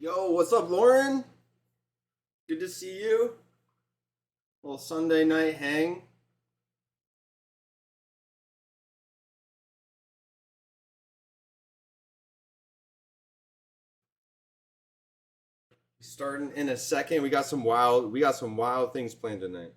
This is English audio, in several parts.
Yo, what's up, Lauren? Good to see you. Little Sunday night hang. Starting in a second. We got some wild things planned tonight.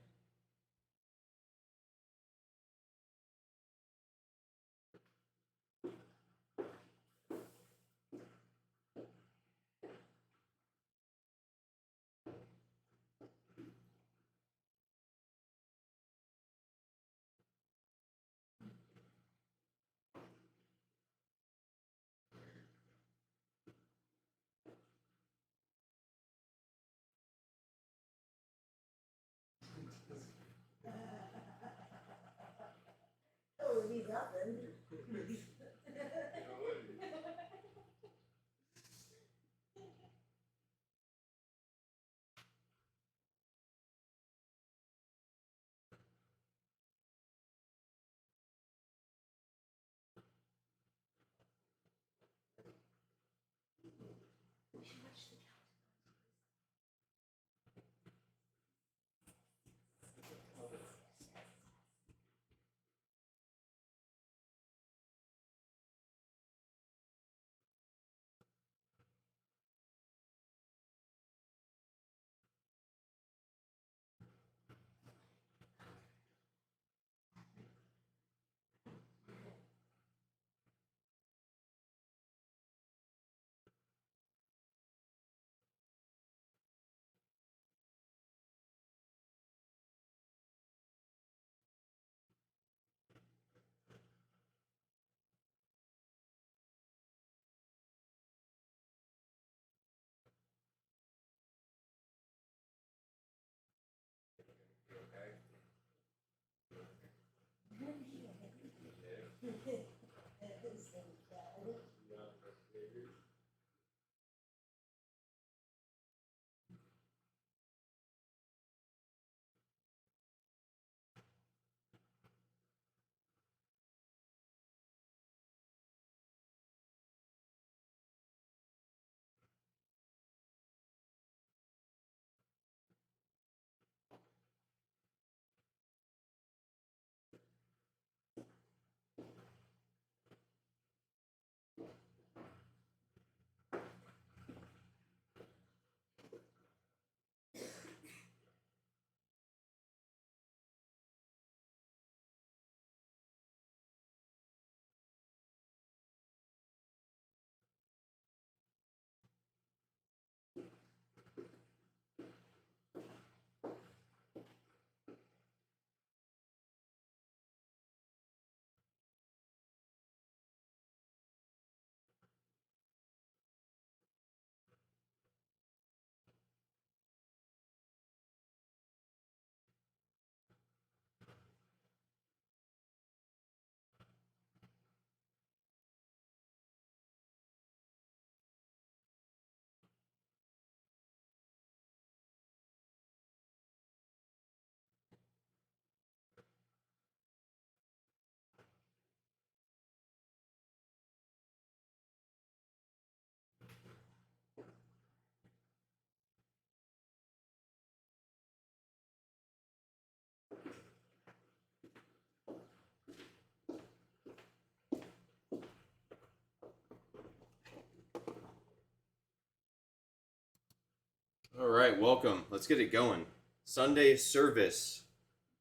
All right, welcome. Let's get it going. Sunday service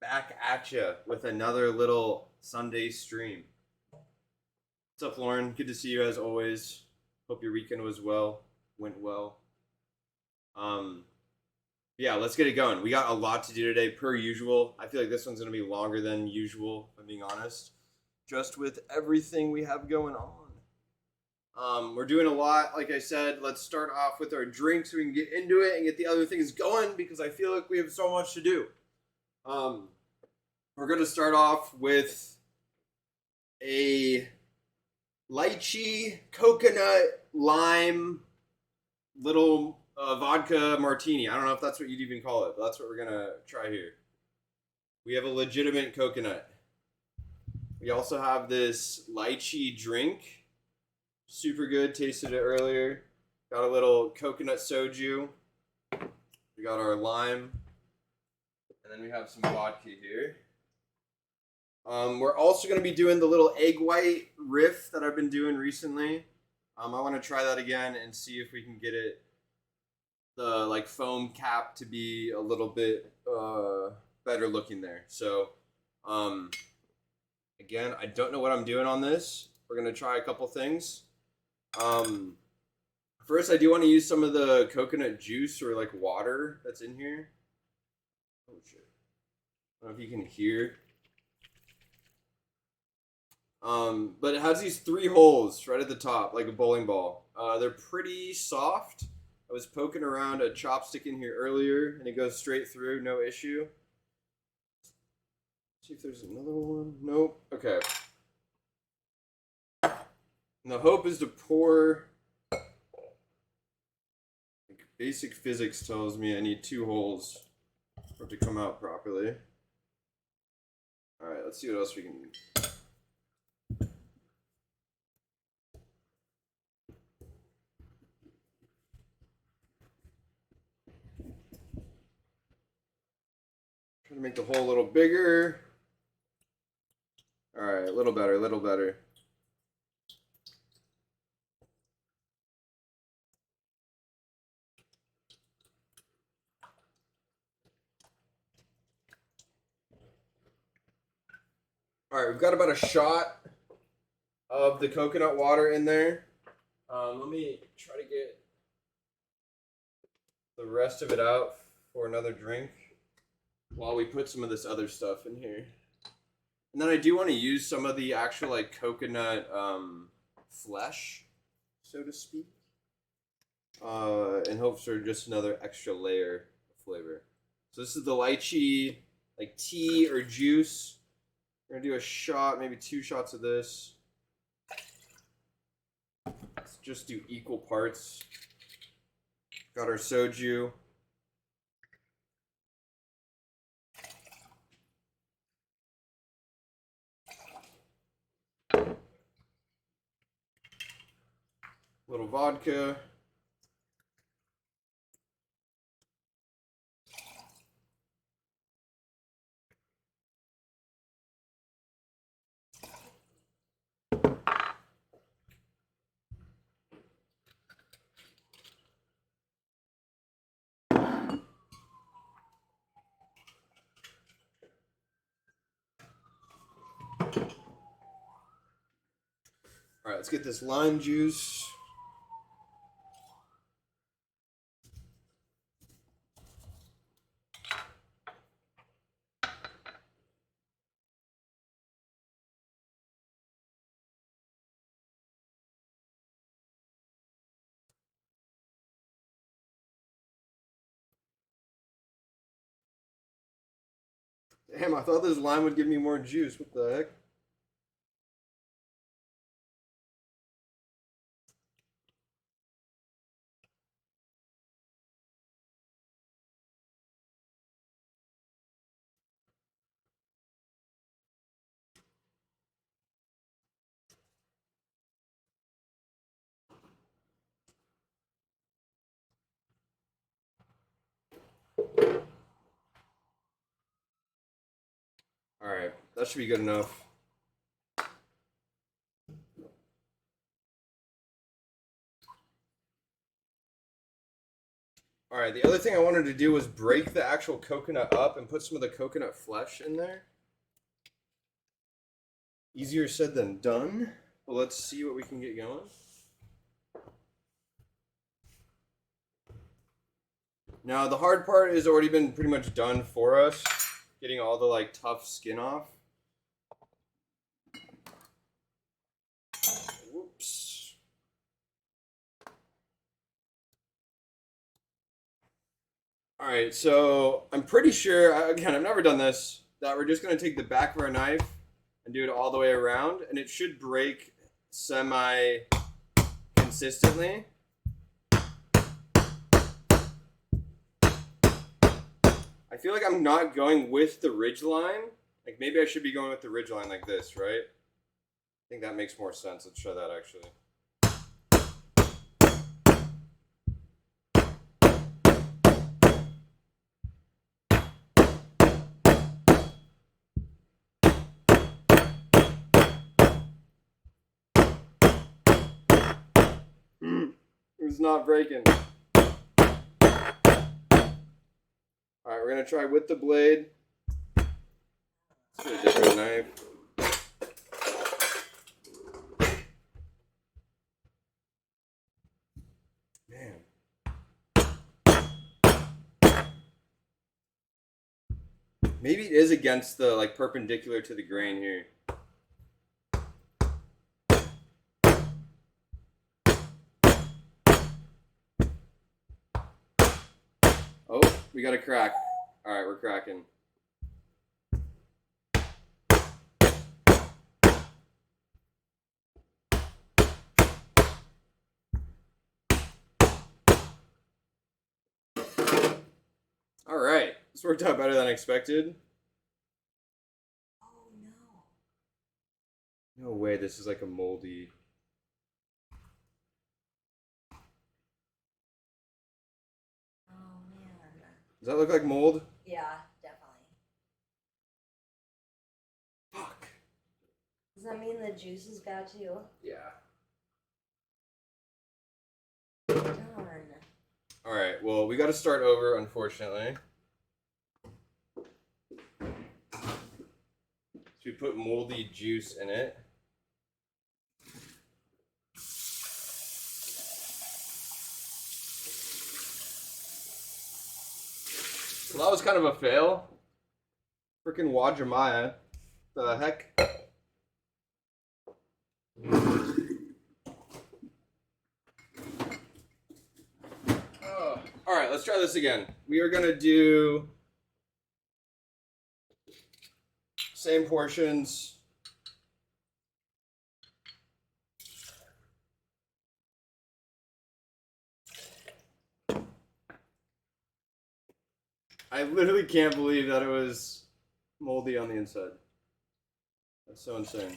back at you with another little Sunday stream. What's up, Lauren? Good to see you as always. Hope your weekend went well. Um, yeah, let's get it going. We got a lot to do today, per usual. I feel like this one's gonna be longer than usual, if I'm being honest. Just with everything we have going on. We're doing a lot, like I said. Let's start off with our drinks so we can get into it and get the other things going because I feel like we have so much to do. Um, we're going to start off with a lychee, coconut, lime, little vodka martini. I don't know if that's what you'd even call it, but that's what we're going to try here. We have a legitimate coconut. We also have this lychee drink. Super good. Tasted it earlier. Got a little coconut soju. We got our lime. And then we have some vodka here. We're also going to be doing the little egg white riff that I've been doing recently. I want to try that again and see if we can get the like foam cap to be a little bit better looking there. So, again, I don't know what I'm doing on this. We're going to try a couple things. First, I do want to use some of the coconut juice or like water that's in here. Oh shit. I don't know if you can hear. But it has these 3 holes right at the top, like a bowling ball. They're pretty soft. I was poking around a chopstick in here earlier, and it goes straight through, no issue. Let's see if there's another one. Nope. Okay. And the hope is to pour. Like, basic physics tells me I need 2 holes for it to come out properly. All right, let's see what else we can do. Try to make the hole a little bigger. All right, a little better, a little better. All right, we've got about a shot of the coconut water in there. Let me try to get the rest of it out for another drink while we put some of this other stuff in here. And then I do want to use some of the actual like coconut flesh, so to speak, in hopes for just another extra layer of flavor. So this is the lychee like tea or juice. We're gonna do a shot, maybe 2 shots of this. Let's just do equal parts. Got our soju. Little vodka. All right, let's get this lime juice. Damn, I thought this lime would give me more juice. What the heck? All right, that should be good enough. All right, the other thing I wanted to do was break the actual coconut up and put some of the coconut flesh in there. Easier said than done, but let's see what we can get going. Now, the hard part has already been pretty much done for us, getting all the like tough skin off. Whoops. All right, so I'm pretty sure, again, I've never done this, that we're just going to take the back of our knife and do it all the way around, and it should break semi-consistently. I feel like I'm not going with the ridge line. Like, maybe I should be going with the ridge line like this, right? I think that makes more sense. Let's try that, actually. Thing's not breaking. Alright, we're gonna try with the blade. Let's get a different knife. Man. Maybe it is against the, like, perpendicular to the grain here. Oh, we got a crack. Alright, we're cracking. Alright, this worked out better than expected. Oh no. No way, this is like a moldy. Oh man. Does that look like mold? Yeah, definitely. Fuck. Does that mean the juices got you? Yeah. Darn. Alright, well, we gotta start over, unfortunately. So we put moldy juice in it. Well, that was kind of a fail. Freaking Wajamaya. The heck? Alright, let's try this again. We are gonna do same portions. I literally can't believe that it was moldy on the inside. That's so insane.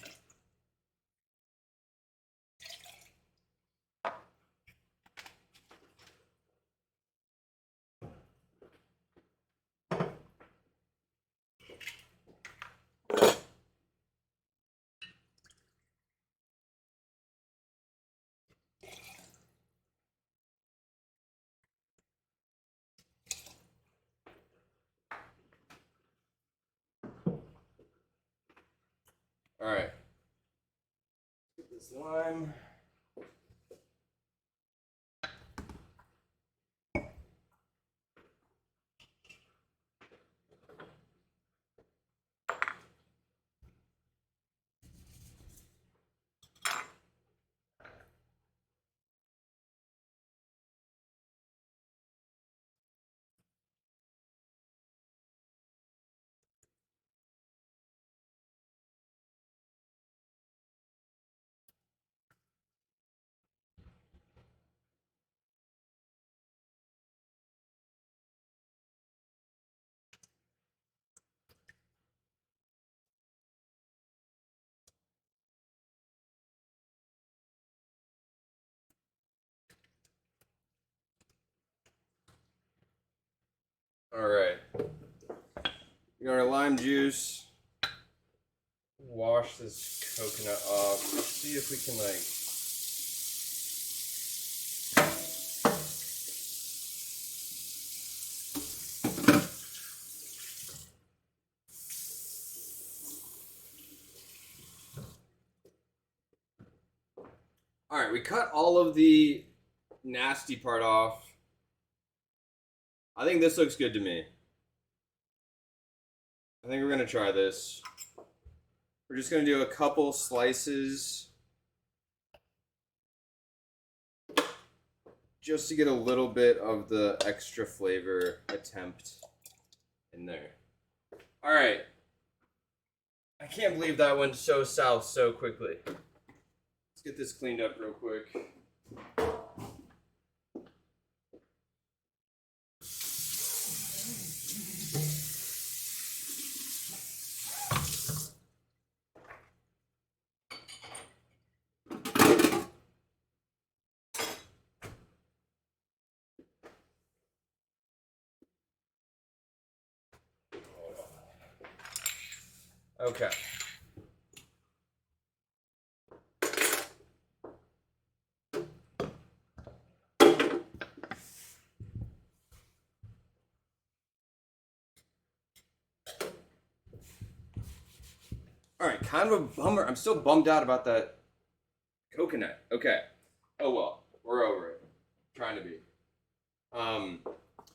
Alright. Get this lime. Alright. We got our lime juice. Wash this coconut off. Let's see if we can, like... Alright, we cut all of the nasty part off. I think this looks good to me. I think we're going to try this. We're just going to do a couple slices. Just to get a little bit of the extra flavor attempt in there. Alright. I can't believe that went so south so quickly. Let's get this cleaned up real quick. Okay. All right, kind of a bummer. I'm still bummed out about that coconut. Okay. Oh well, we're over it. Trying to be. All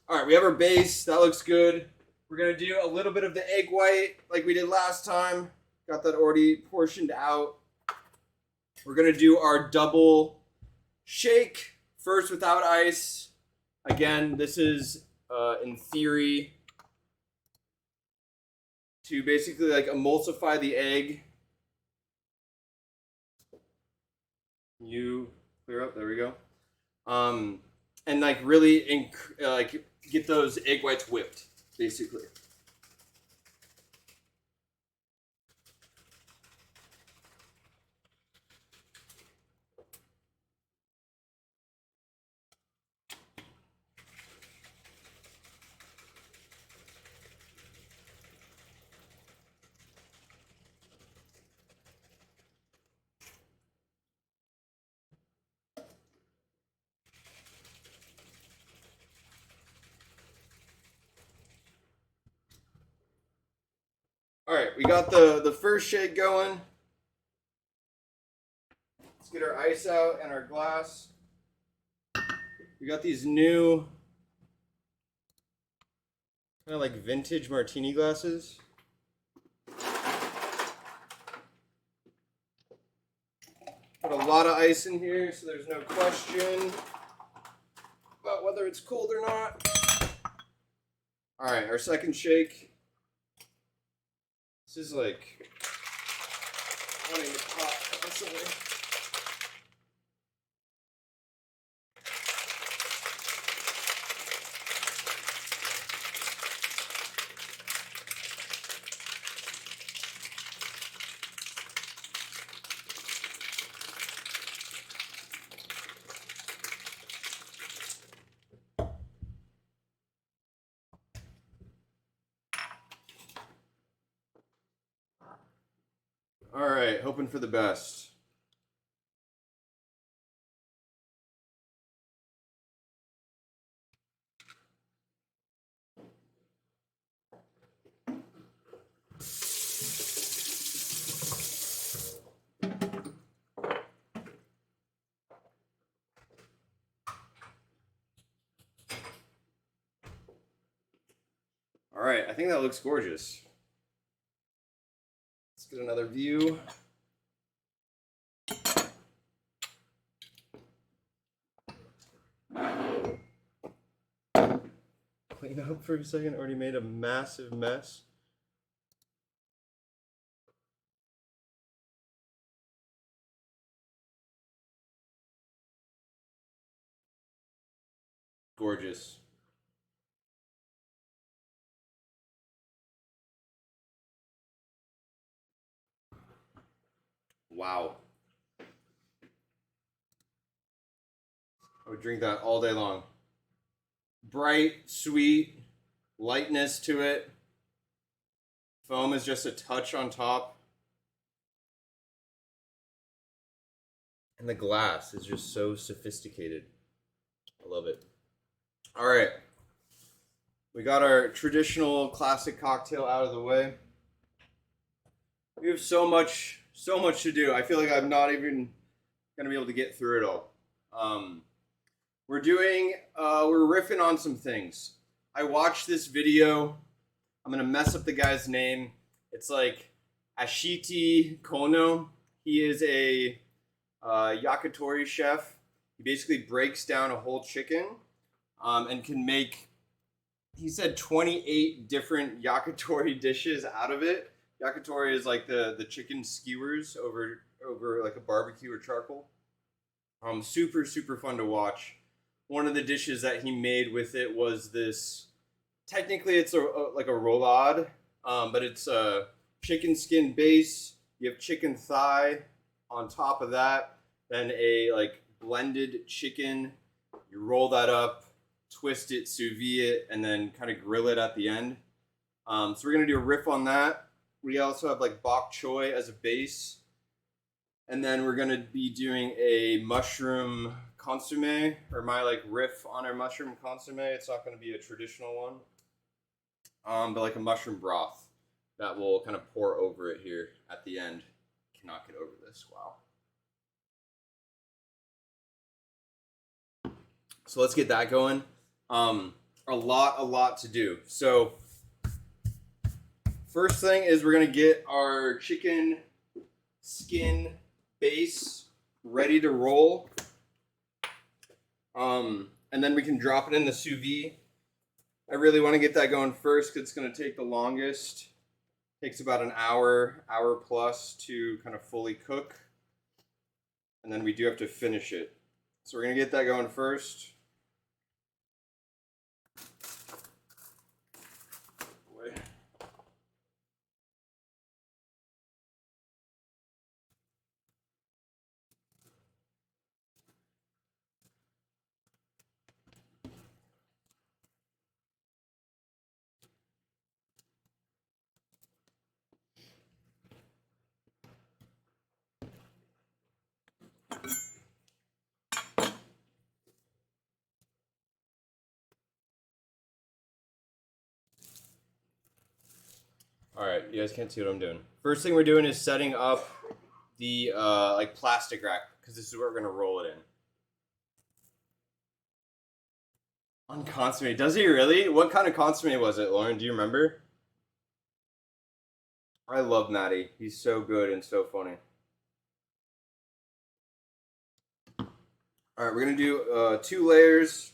right, we have our base. That looks good. We're gonna do a little bit of the egg white like we did last time. Got that already portioned out. We're gonna do our double shake first without ice. Again, this is in theory to basically like emulsify the egg. You clear up. There we go. And like really like get those egg whites whipped, basically. All right, we got the first shake going. Let's get our ice out and our glass. We got these new kind of like vintage martini glasses. Put a lot of ice in here, so there's no question about whether it's cold or not. All right, our second shake. This is like wanting to pop constantly. All right, hoping for the best. All right, I think that looks gorgeous. Let's get another view. Clean up for a second, already made a massive mess. Gorgeous. Wow. I would drink that all day long. Bright, sweet, lightness to it. Foam is just a touch on top. And the glass is just so sophisticated. I love it. All right. We got our traditional classic cocktail out of the way. We have so much to do. I feel like I'm not even going to be able to get through it all. We're riffing on some things. I watched this video. I'm going to mess up the guy's name. It's like Ashiti Kono. He is a yakitori chef. He basically breaks down a whole chicken and can make, he said, 28 different yakitori dishes out of it. Yakitori is like the chicken skewers over like a barbecue or charcoal. Super, super fun to watch. One of the dishes that he made with it was this, technically it's like a roulade, but it's a chicken skin base. You have chicken thigh on top of that, then a like blended chicken. You roll that up, twist it, sous vide it, and then kind of grill it at the end. So we're gonna do a riff on that. We also have like bok choy as a base. And then we're gonna be doing a mushroom consommé, or my like riff on our mushroom consommé. It's not gonna be a traditional one, but like a mushroom broth, that will kind of pour over it here at the end. Cannot get over this. Wow. So let's get that going. A lot to do. So first thing is we're gonna get our chicken skin base ready to roll. And then we can drop it in the sous vide. I really want to get that going first because it's going to take the longest. Takes about an hour plus to kind of fully cook. And then we do have to finish it. So we're going to get that going first. All right, you guys can't see what I'm doing. First thing we're doing is setting up the like plastic rack because this is where we're gonna roll it in. On Consommé, does he really? What kind of Consommé was it, Lauren? Do you remember? I love Matty. He's so good and so funny. All right, we're gonna do 2 layers.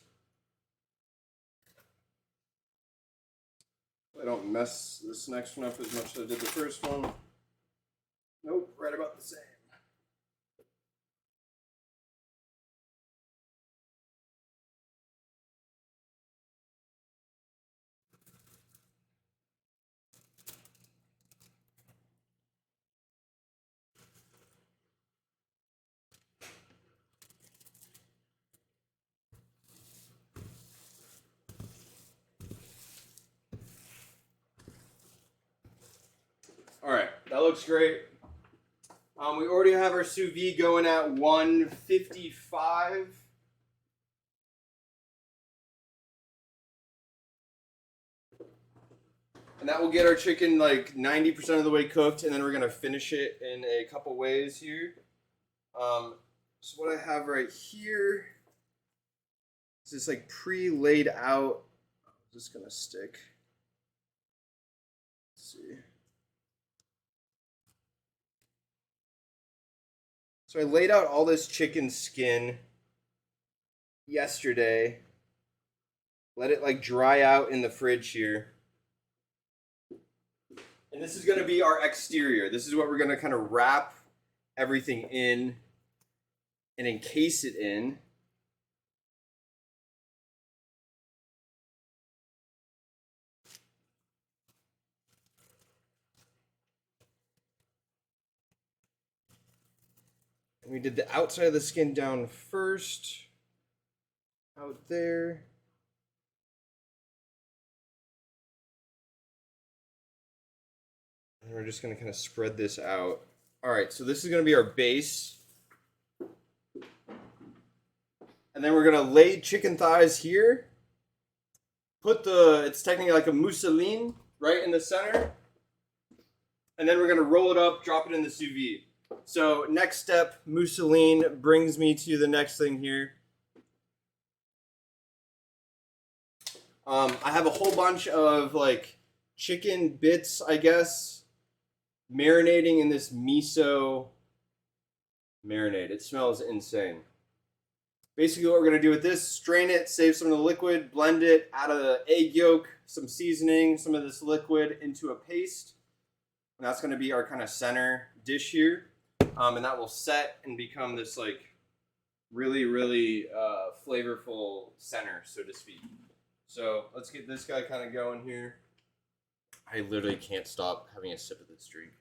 I don't mess this next one up as much as I did the first one. Nope, right about the same. All right, that looks great. We already have our sous vide going at 155. And that will get our chicken like 90% of the way cooked, and then we're gonna finish it in a couple ways here. So what I have right here is this like pre-laid out. I'm just gonna stick. Let's see. So I laid out all this chicken skin yesterday. Let it like dry out in the fridge here. And this is going to be our exterior. This is what we're going to kind of wrap everything in and encase it in. And we did the outside of the skin down first. Out there. And we're just going to kind of spread this out. All right, so this is going to be our base. And then we're going to lay chicken thighs here. It's technically like a mousseline right in the center. And then we're going to roll it up, drop it in the sous vide. So next step, mousseline brings me to the next thing here. I have a whole bunch of like chicken bits, I guess, marinating in this miso marinade. It smells insane. Basically what we're going to do with this, strain it, save some of the liquid, blend it, add a egg yolk, some seasoning, some of this liquid into a paste. And that's going to be our kind of center dish here. And that will set and become this like really flavorful center, so to speak. So let's get this guy kind of going here. I literally can't stop having a sip of this drink.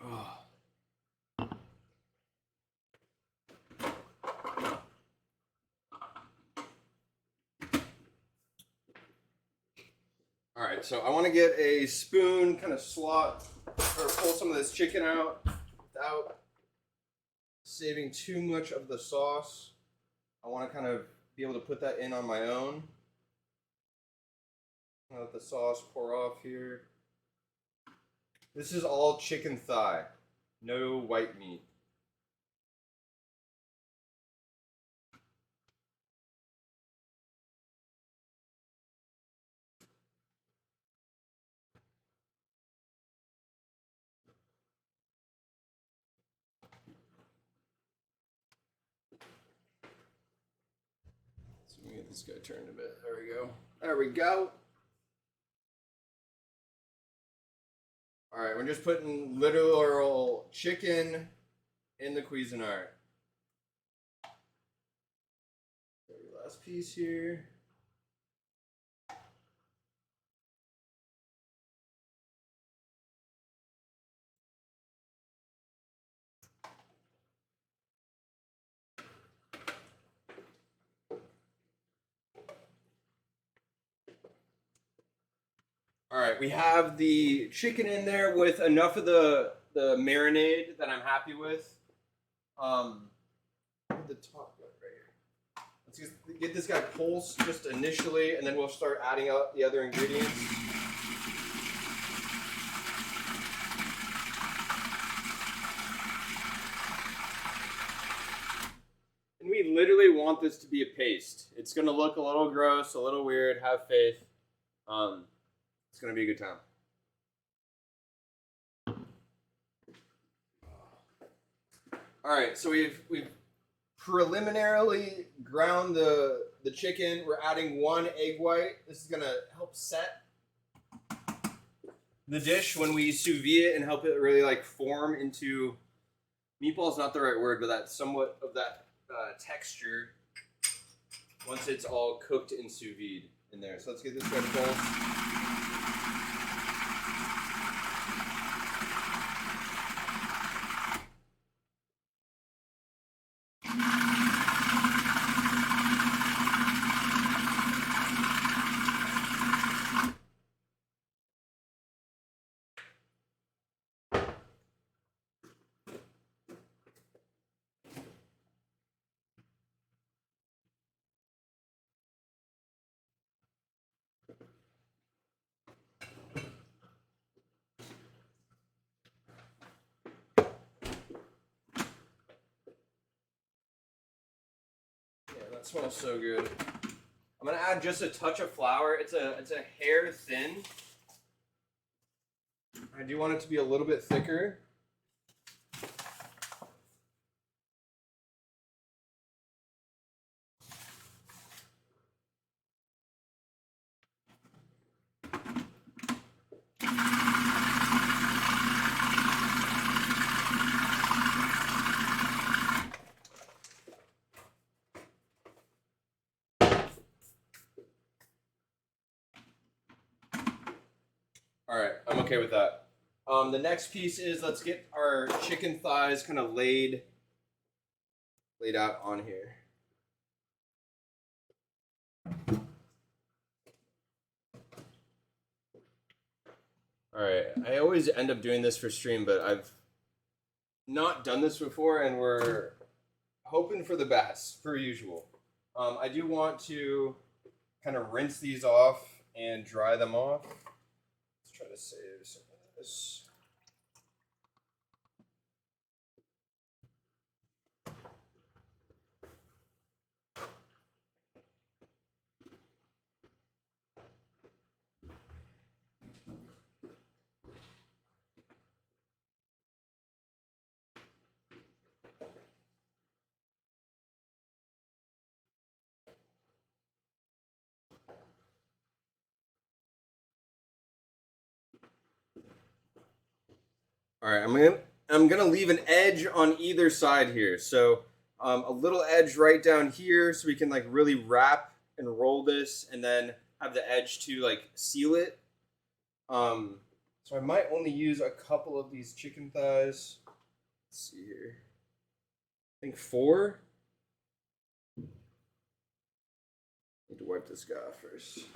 Oh. All right, so I want to get a spoon, kind of slot or pull some of this chicken out without saving too much of the sauce. I want to kind of be able to put that in on my own. Let the sauce pour off here. This is all chicken thigh, no white meat. So let me get this guy turned a bit. There we go. There we go. All right, we're just putting literal chicken in the Cuisinart. Very last piece here. All right, we have the chicken in there with enough of the marinade that I'm happy with. The top one right here. Let's just get this guy pulsed just initially, and then we'll start adding up the other ingredients. And we literally want this to be a paste. It's gonna look a little gross, a little weird. Have faith. It's gonna be a good time. All right, so we've preliminarily ground the chicken. We're adding 1 egg white. This is gonna help set the dish when we sous vide it and help it really like form into meatball's not the right word, but that somewhat of that texture once it's all cooked in sous vide in there. So let's get this guy pulsed. That smells so good. I'm gonna add just a touch of flour. It's a hair thin. I do want it to be a little bit thicker. All right, I'm okay with that. The next piece is let's get our chicken thighs kind of laid out on here. All right, I always end up doing this for stream, but I've not done this before, and we're hoping for the best, per usual. I do want to kind of rinse these off and dry them off. Let's try to save some of this. All right, I'm gonna leave an edge on either side here. So a little edge right down here, so we can like really wrap and roll this, and then have the edge to like seal it. So I might only use a couple of these chicken thighs. Let's see here. I think 4. Need to wipe this guy off first.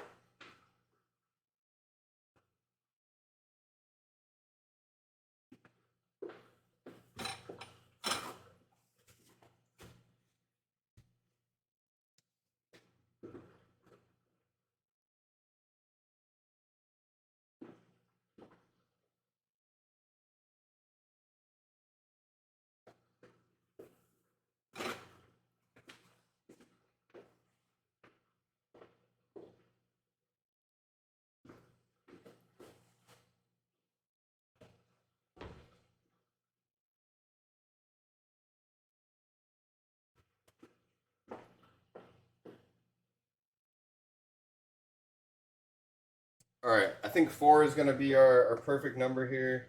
All right, I think 4 is going to be our perfect number here.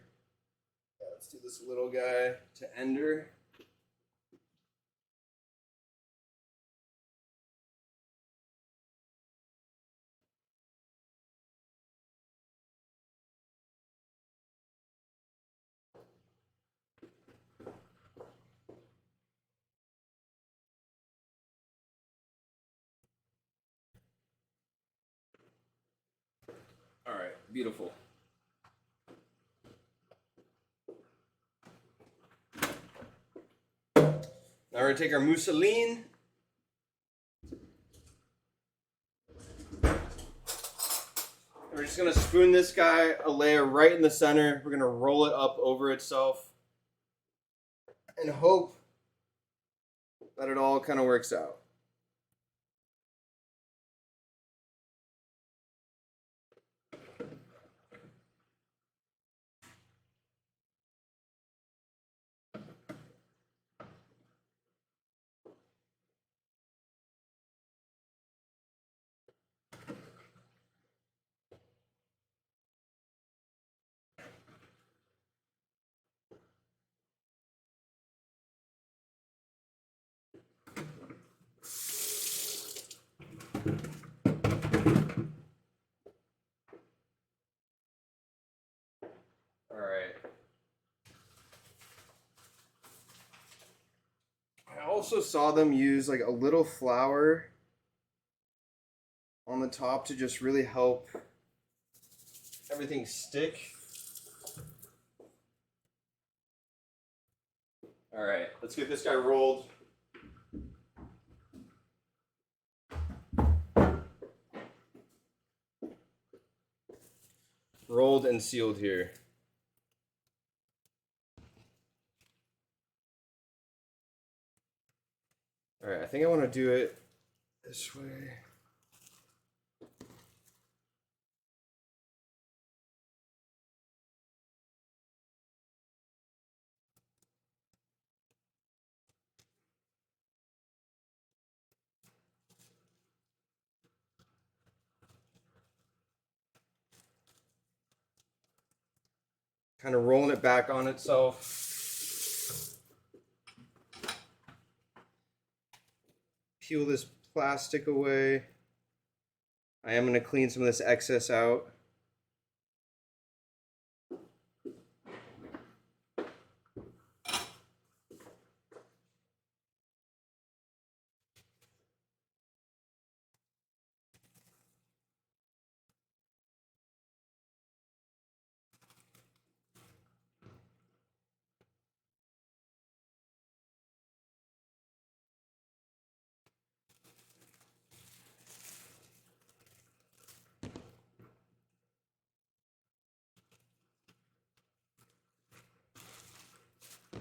Let's do this little guy to ender. All right, beautiful. Now we're going to take our Mousseline. We're just going to spoon this guy a layer right in the center. We're going to roll it up over itself and hope that it all kind of works out. All right. I also saw them use like a little flour on the top to just really help everything stick. All right, let's get this guy rolled. Rolled and sealed here. All right, I think I want to do it this way. Kind of rolling it back on itself. Peel this plastic away. I am going to clean some of this excess out.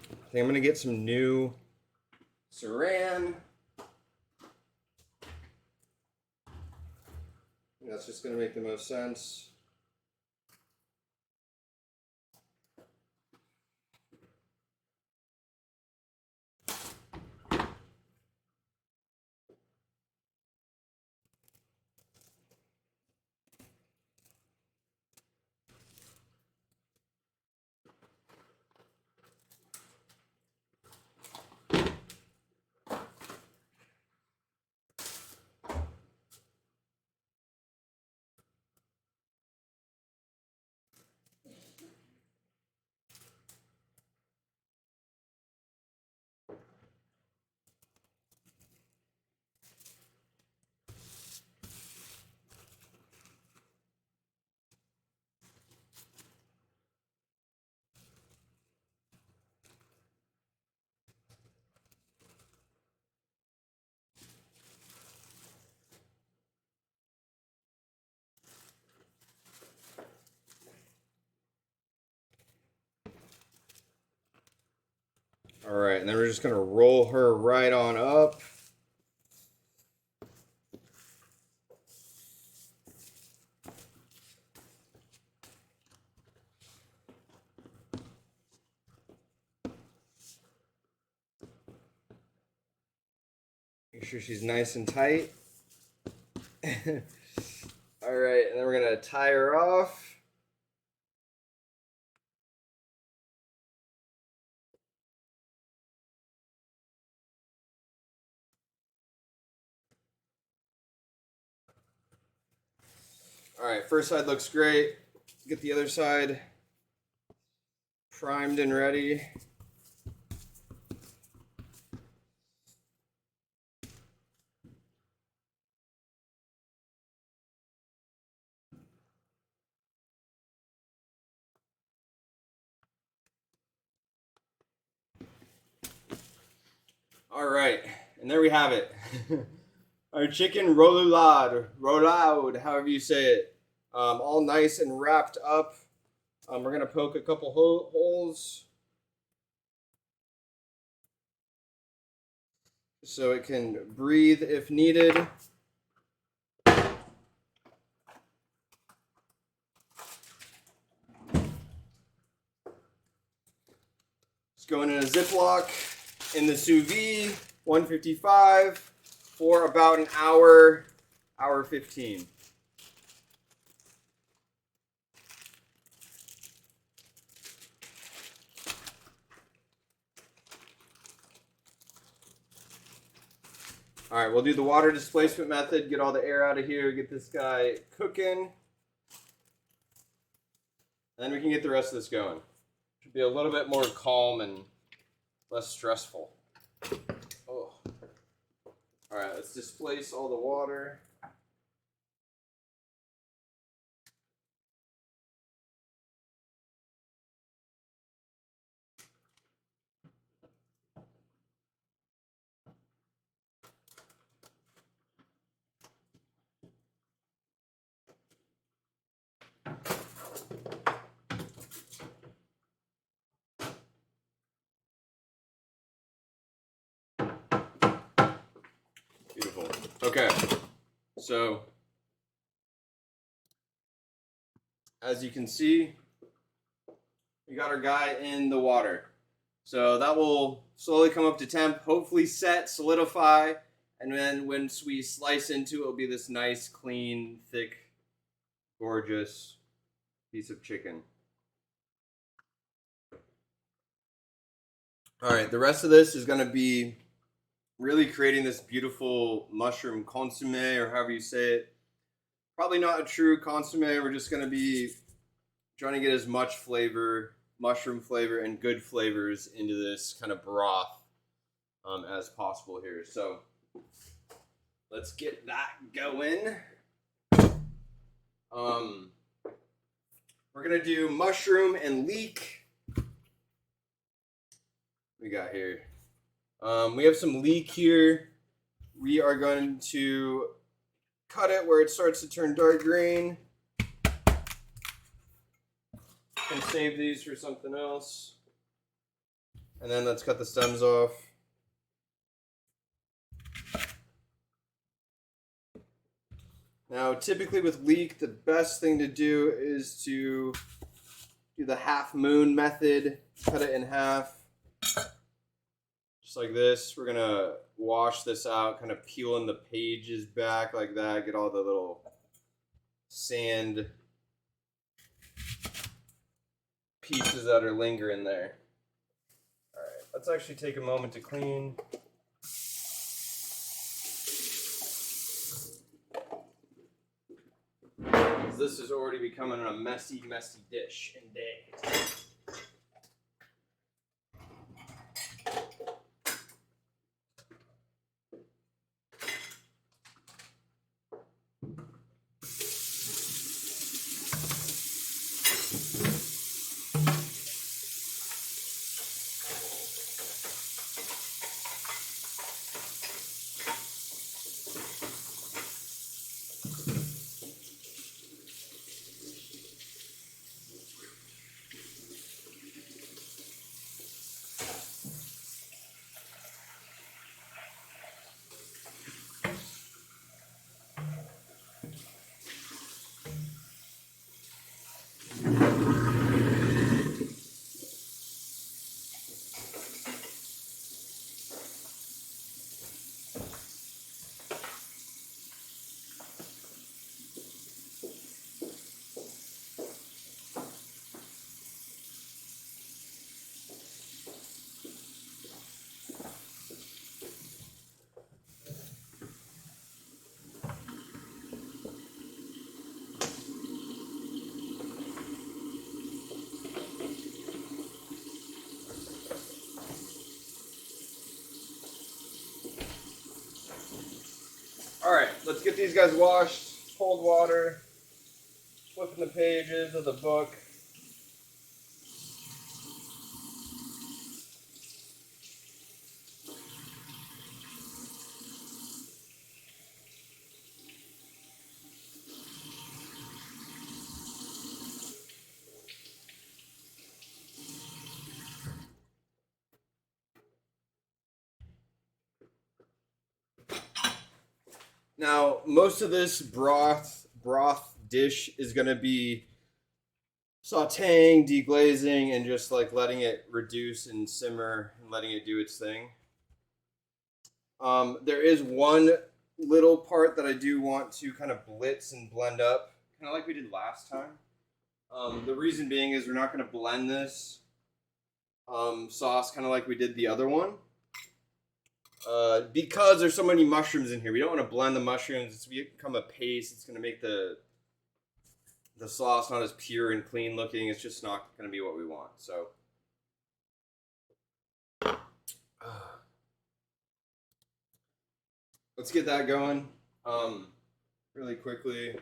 I think I'm going to get some new saran. That's just going to make the most sense. All right, and then we're just going to roll her right on up. Make sure she's nice and tight. All right, and then we're gonna tie her off. All right, first side looks great. Get the other side primed and ready. All right, and there we have it. Our chicken roulade, however you say it. All nice and wrapped up. We're gonna poke a couple holes so it can breathe if needed. It's going in a Ziploc in the Sous Vide, 155 for about an hour, hour 15. All right, we'll do the water displacement method, get all the air out of here, get this guy cooking. And then we can get the rest of this going. Should be a little bit more calm and less stressful. Oh. All right, let's displace all the water. Beautiful. Okay, so as you can see, we got our guy in the water. So that will slowly come up to temp, hopefully set, solidify, and then once we slice into it, it'll be this nice, clean, thick, gorgeous piece of chicken. All right, the rest of this is going to be really creating this beautiful mushroom consommé, or however you say it. Probably not a true consommé. We're just going to be trying to get as much flavor, mushroom flavor, and good flavors into this kind of broth as possible here. So let's get that going. We're going to do mushroom and leek. We got here. We have some leek here. We are going to cut it where it starts to turn dark green. And save these for something else. And then let's cut the stems off. Now, typically with leek, the best thing to do is to do the half moon method. Cut it in half. Just like this. We're going to wash this out, kind of peeling the pages back like that. Get all the little sand pieces that are lingering there. All right, let's actually take a moment to clean. This is already becoming a messy, messy dish in days. Alright, let's get these guys washed. Cold water. Flipping the pages of the book. Now, most of this broth dish is going to be sautéing, deglazing, and just like letting it reduce and simmer and letting it do its thing. There is one little part that I do want to kind of blitz and blend up, kind of like we did last time. The reason being is we're not going to blend this sauce kind of like we did the other one. Because there's so many mushrooms in here, we don't want to blend the mushrooms. It's become a paste. It's going to make the sauce not as pure and clean looking. It's just not going to be what we want. So, let's get that going really quickly.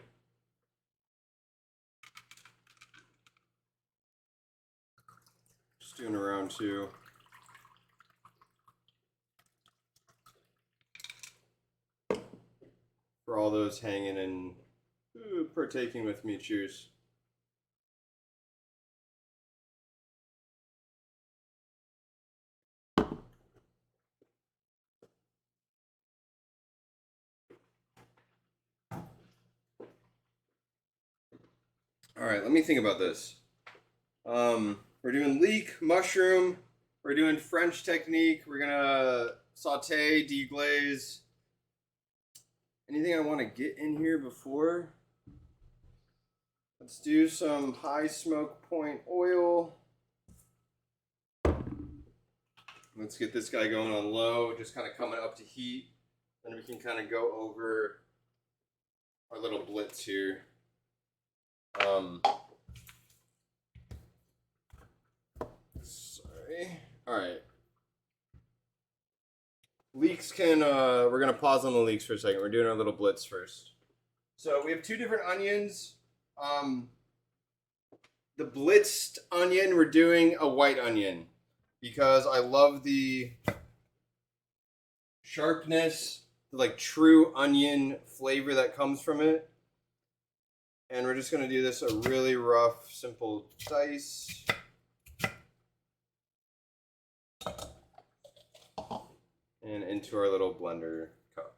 Just doing a round two. For all those hanging and partaking with me, cheers. All right, let me think about this. We're doing leek, mushroom. We're doing French technique. We're gonna saute, deglaze. Anything I want to get in here before? Let's do some high smoke point oil. Let's get this guy going on low, just kind of coming up to heat. Then we can kind of go over our little blitz here. Sorry. All right. Leeks can, we're going to pause on the leeks for a second. We're doing our little blitz first. So we have two different onions. The blitzed onion, we're doing a white onion because I love the sharpness, the like true onion flavor that comes from it. And we're just going to do this a really rough, simple dice. And into our little blender cup.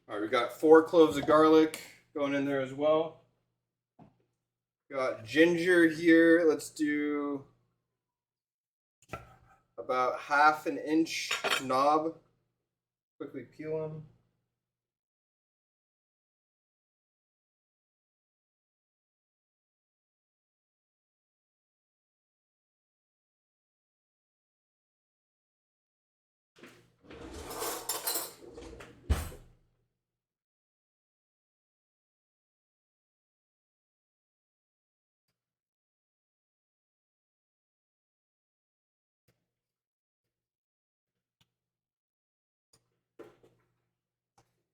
All right, we got 4 cloves of garlic going in there as well. Got ginger here. Let's do about 1/2 inch knob. Quickly peel them.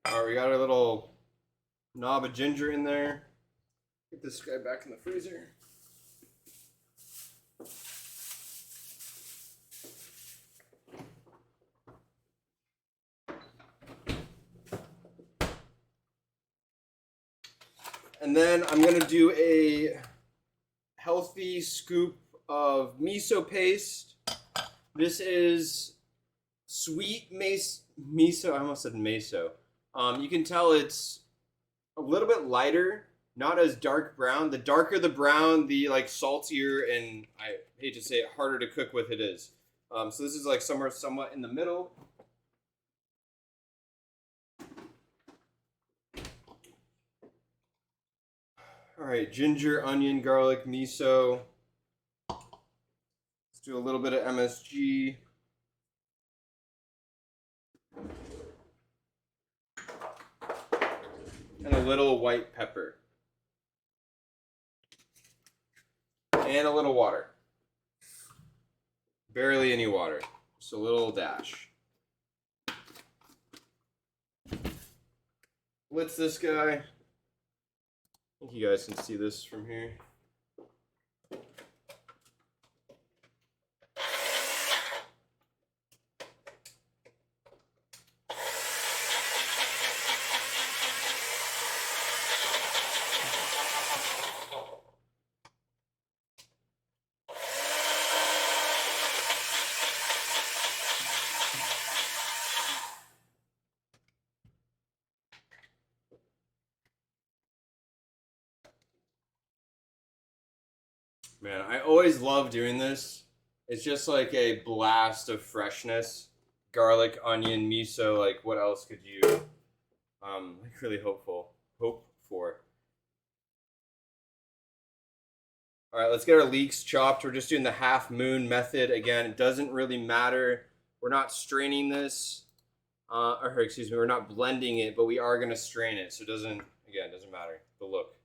All right, we got our little knob of ginger in there. Get this guy back in the freezer. And then I'm going to do a healthy scoop of miso paste. This is sweet miso. I almost said miso. You can tell it's a little bit lighter, not as dark brown. The darker the brown, the like saltier and, I hate to say it, harder to cook with it is. So this is like somewhere somewhat in the middle. All right, ginger, onion, garlic, miso. Let's do a little bit of MSG. And a little white pepper. And a little water. barely any water. Just a little dash. Blitz this guy. I think you guys can see this from here. Man, I always love doing this. It's just like a blast of freshness. Garlic, onion, miso, like what else could you like really hope for? Alright, let's get our leeks chopped. We're just doing the half moon method. Again, it doesn't really matter. We're not straining this. Or excuse me, we're not blending it, but we are gonna strain it. So it doesn't matter. The look.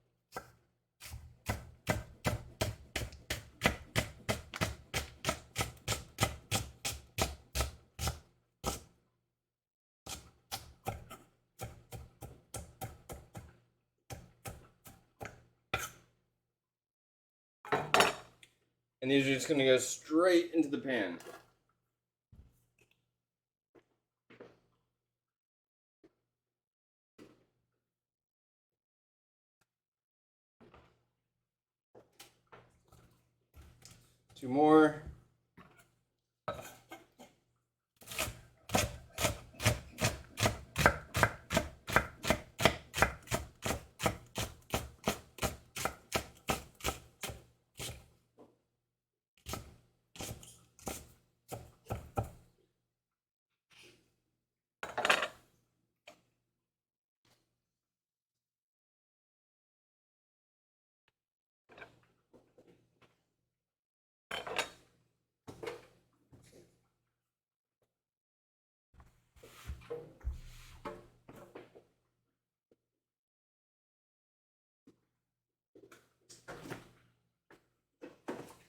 And these are just going to go straight into the pan. Two more.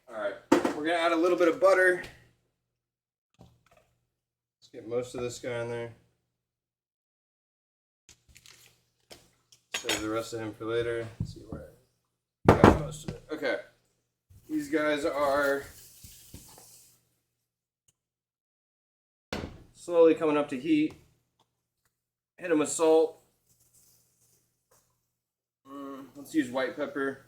Alright, we're going to add a little bit of butter. Let's get most of this guy in there. Save the rest of him for later. Let's see where I got most of it. Okay. These guys are slowly coming up to heat. Hit them with salt. Let's use white pepper.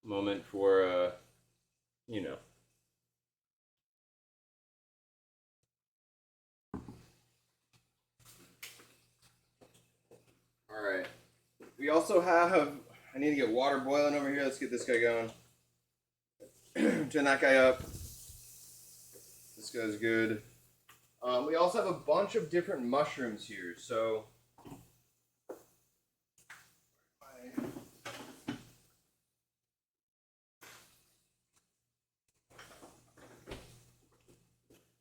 Moment for, you know. Alright. We also have, I need to get water boiling over here. Let's get this guy going. Turn that guy up. This guy's good. We also have a bunch of different mushrooms here, so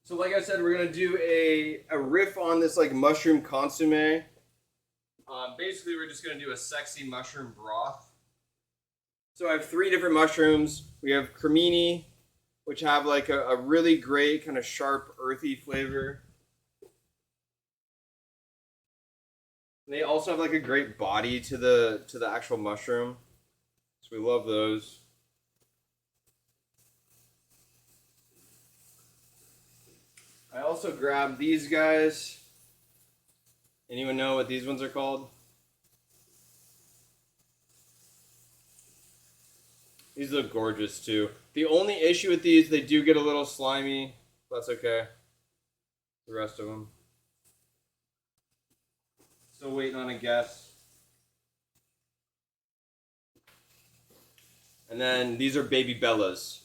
like I said, we're gonna do a riff on this like mushroom consommé. Basically, we're just gonna do a sexy mushroom broth. So I have 3 different mushrooms. We have cremini, which have like a really great kind of sharp, earthy flavor. They also have like a great body to the actual mushroom, so we love those. I also grabbed these guys. Anyone know what these ones are called? These look gorgeous too. The only issue with these, they do get a little slimy. That's okay. The rest of them. Still waiting on a guess. And then these are baby bellas.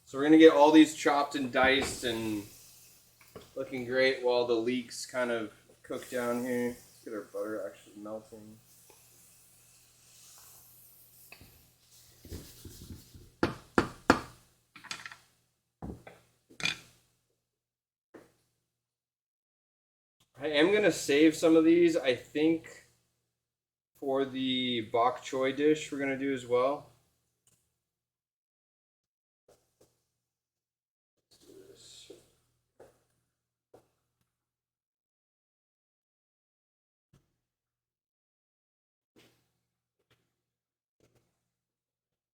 So we're going to get all these chopped and diced and looking great while the leeks kind of cook down here. Let's get our butter actually melting. I am gonna save some of these, I think, for the bok choy dish we're gonna do as well. Let's do this.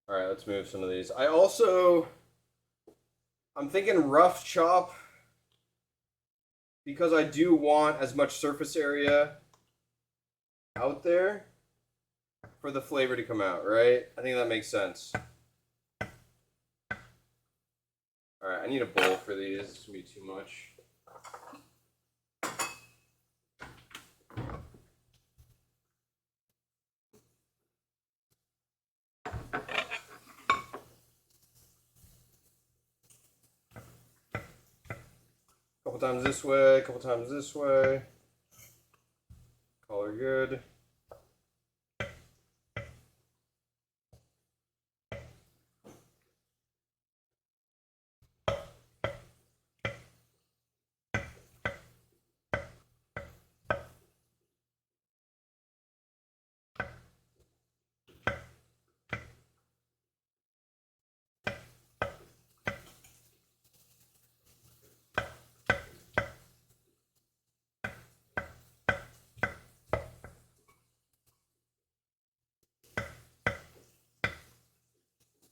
All right, let's move some of these. I'm thinking rough chop because I do want as much surface area out there for the flavor to come out, right? I think that makes sense. All right, I need a bowl for these. It's gonna be too much. Couple times this way, couple times this way. Color good.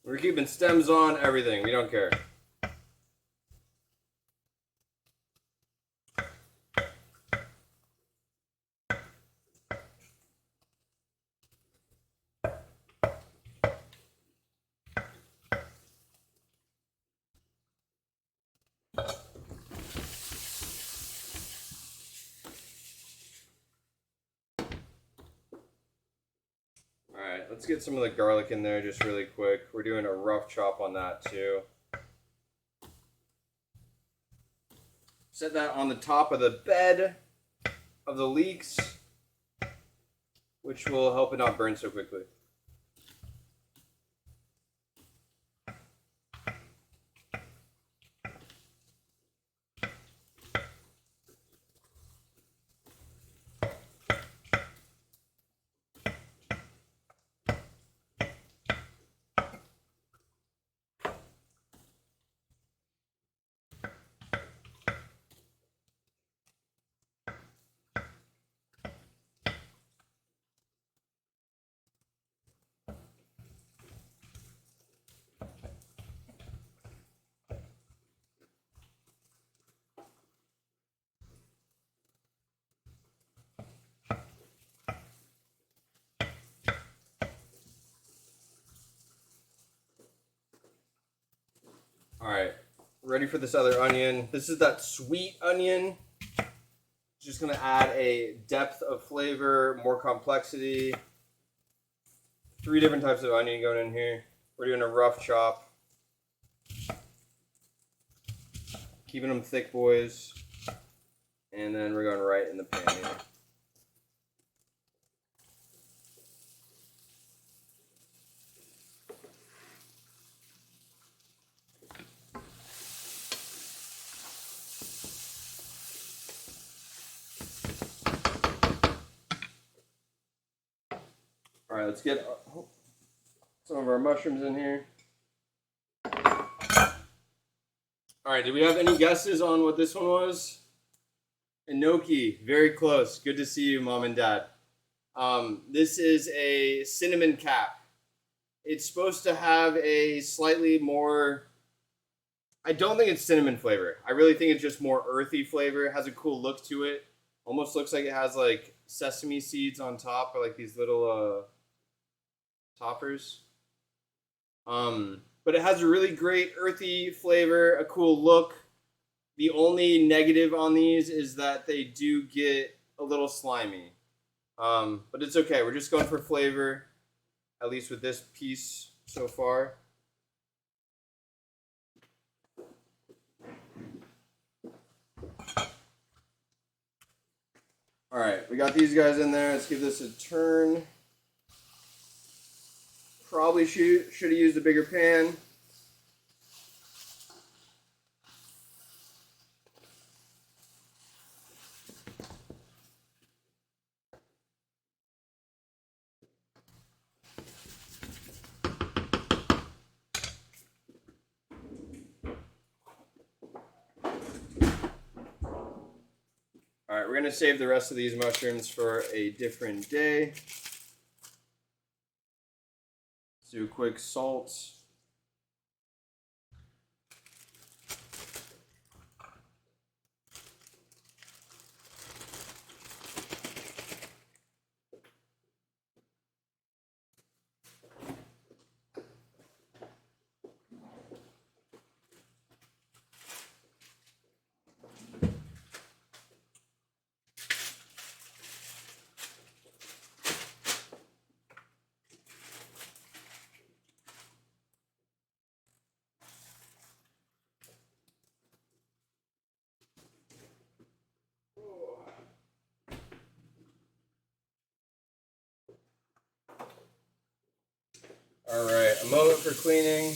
We're keeping stems on everything. We don't care. Alright, let's get some of the garlic in there just really quick. We're doing a rough chop on that too. Set that on the top of the bed of the leeks, which will help it not burn so quickly. Alright, ready for this other onion. This is that sweet onion. Just gonna add a depth of flavor, more complexity. 3 different types of onion going in here. We're doing a rough chop. Keeping them thick, boys. And then we're going right in the pan here. All right, let's get some of our mushrooms in here. All right, do we have any guesses on what this one was? Enoki, very close. Good to see you, Mom and Dad. This is a cinnamon cap. It's supposed to have a slightly more... I don't think it's cinnamon flavor. I really think it's just more earthy flavor. It has a cool look to it. Almost looks like it has like sesame seeds on top, or like these little toppers. But it has a really great earthy flavor, a cool look. The only negative on these is that they do get a little slimy. But it's okay. We're just going for flavor, at least with this piece so far. All right, we got these guys in there. Let's give this a turn. Probably should have used a bigger pan. All right, we're gonna save the rest of these mushrooms for a different day. Let's do a quick salt. All right, a moment for cleaning.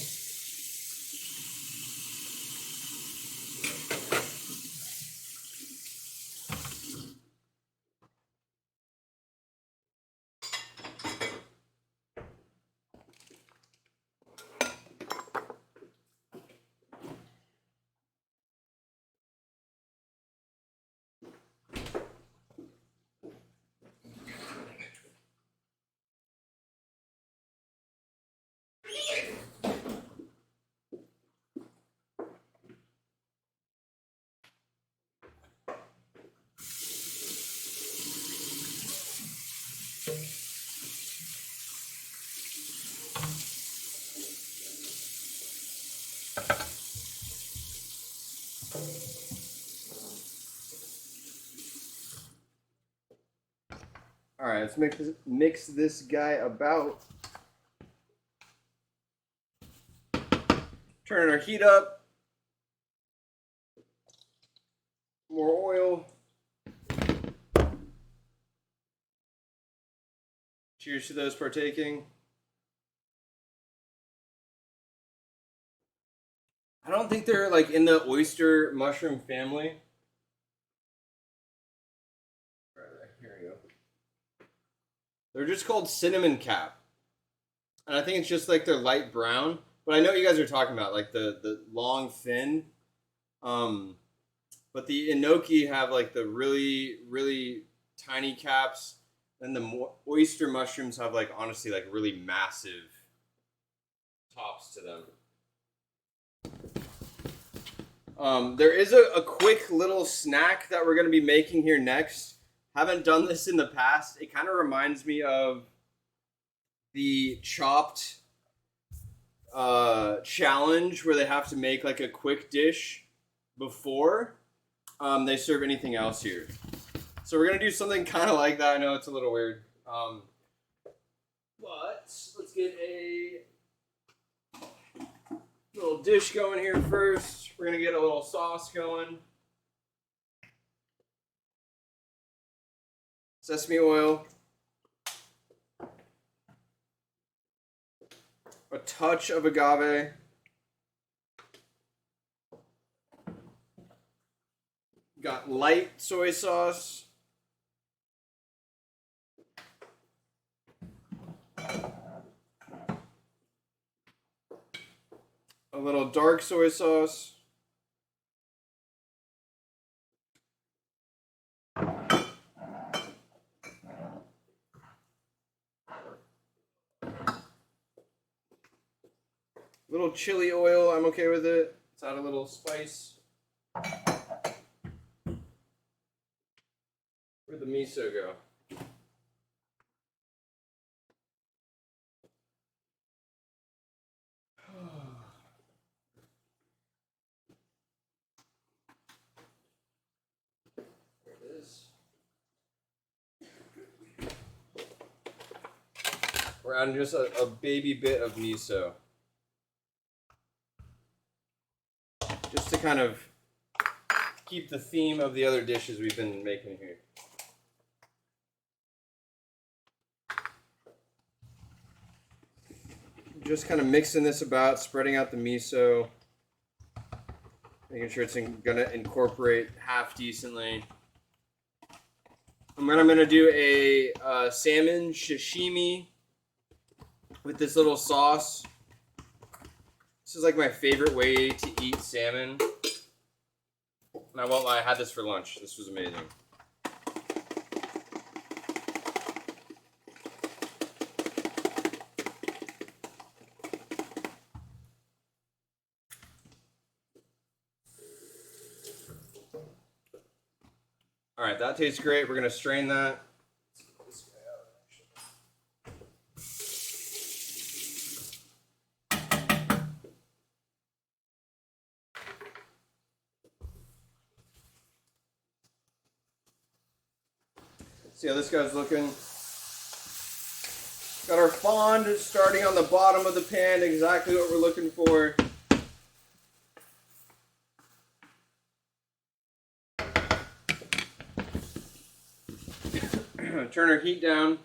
All right, let's mix this guy about. Turning our heat up. More oil. Cheers to those partaking. I don't think they're like in the oyster mushroom family. Right, here we go. They're just called cinnamon cap. And I think it's just like they're light brown. But I know what you guys are talking about, like the long fin. But the enoki have like the really, really tiny caps. And the oyster mushrooms have like honestly like really massive tops to them. There is a quick little snack that we're going to be making here next. Haven't done this in the past. It kind of reminds me of the Chopped challenge where they have to make like a quick dish before they serve anything else here. So we're going to do something kind of like that. I know it's a little weird. But let's get a little dish going here first. We're going to get a little sauce going. Sesame oil. A touch of agave. Got light soy sauce. A little dark soy sauce. Little chili oil, I'm okay with it. Let's add a little spice. Where'd the miso go? There it is. We're adding just a baby bit of miso. Just to kind of keep the theme of the other dishes we've been making here. Just kind of mixing this about, spreading out the miso, making sure it's gonna incorporate half decently. And then I'm gonna do a salmon sashimi with this little sauce. This is like my favorite way to eat salmon. And I won't lie, I had this for lunch. This was amazing. All right, that tastes great. We're gonna strain that. See how this guy's looking. Got our fond starting on the bottom of the pan, exactly what we're looking for. Turn our heat down.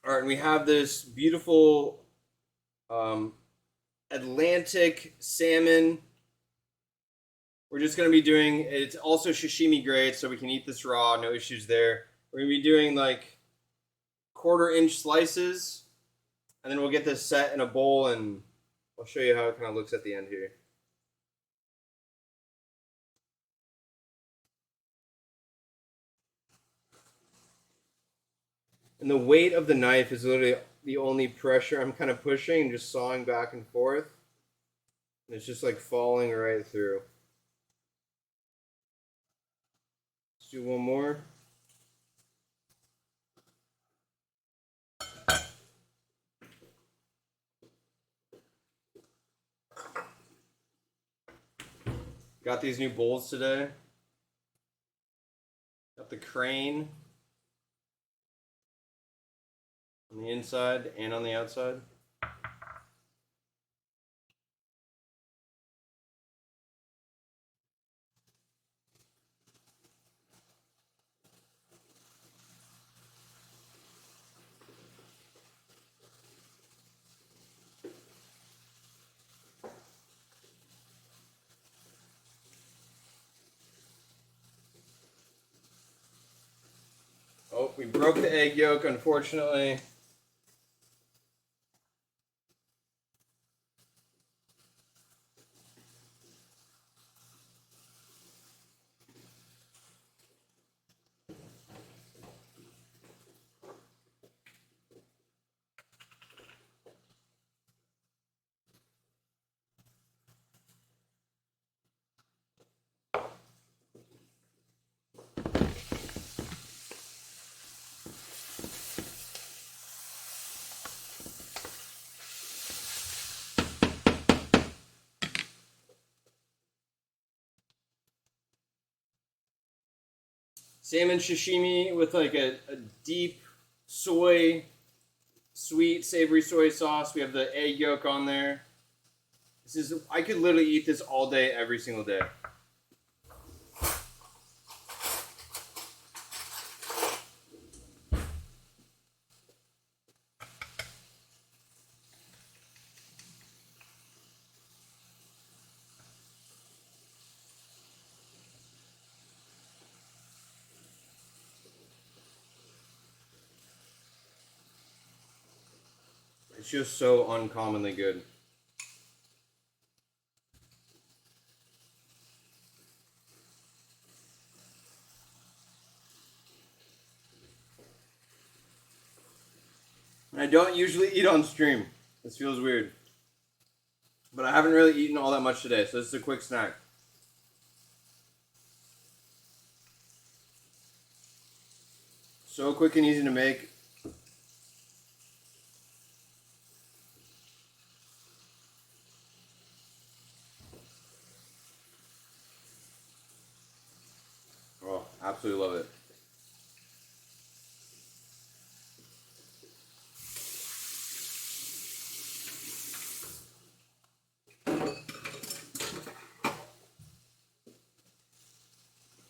All right, and we have this beautiful Atlantic salmon. We're just going to be doing, it's also sashimi grade, so we can eat this raw, no issues there. We're going to be doing like 1/4-inch slices, and then we'll get this set in a bowl, and I'll show you how it kind of looks at the end here. And the weight of the knife is literally the only pressure. I'm kind of pushing and just sawing back and forth. And it's just like falling right through. Let's do one more. Got these new bowls today. Got the crane on the inside and on the outside. Oh, we broke the egg yolk, unfortunately. Salmon sashimi with like a deep soy, sweet, savory soy sauce. We have the egg yolk on there. This is, I could literally eat this all day, every single day. It's just so uncommonly good. I don't usually eat on stream. This feels weird. But I haven't really eaten all that much today, so this is a quick snack. So quick and easy to make. Oh, absolutely love it.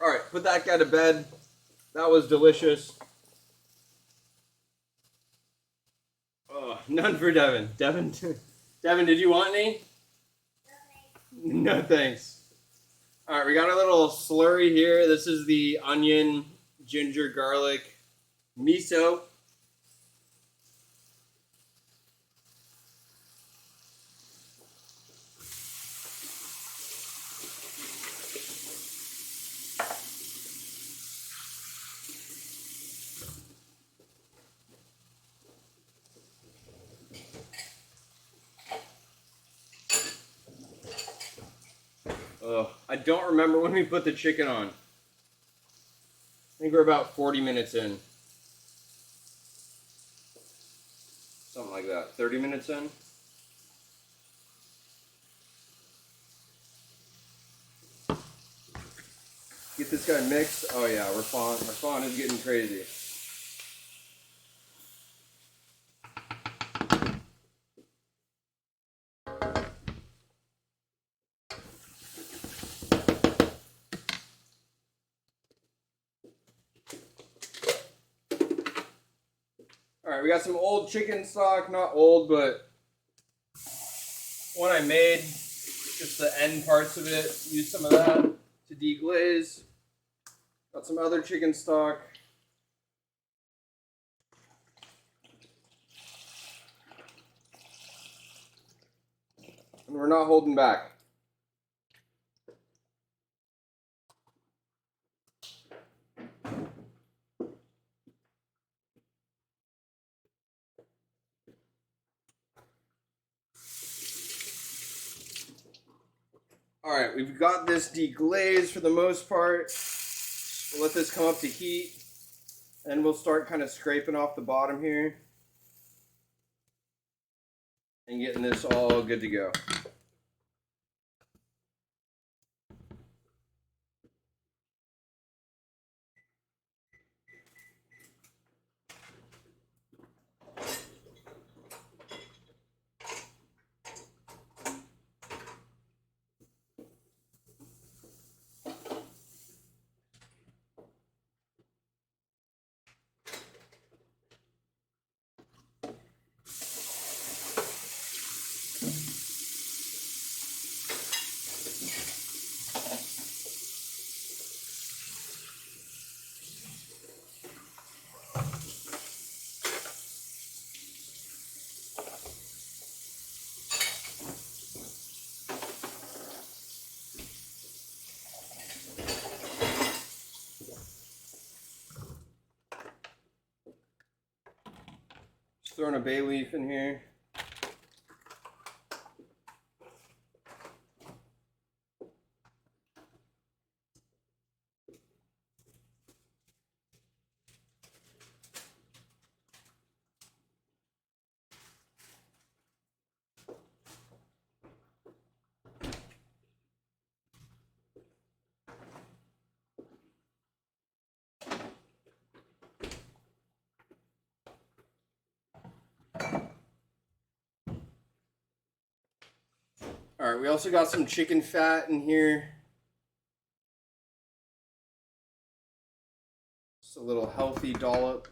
All right, put that guy to bed. That was delicious. Oh, none for Devin. Devin, did you want any? No thanks. All right, we got a little slurry here. This is the onion, ginger, garlic, miso. I don't remember when we put the chicken on. I think we're about 40 minutes in. Something like that. 30 minutes in. Get this guy mixed. Oh yeah, our font is getting crazy. Alright, we got some old chicken stock. Not old, but one I made. Just the end parts of it. Use some of that to deglaze. Got some other chicken stock. And we're not holding back. Alright, we've got this deglazed for the most part. We'll let this come up to heat. And we'll start kind of scraping off the bottom here. And getting this all good to go. Just throwing a bay leaf in here. Alright, we also got some chicken fat in here. Just a little healthy dollop.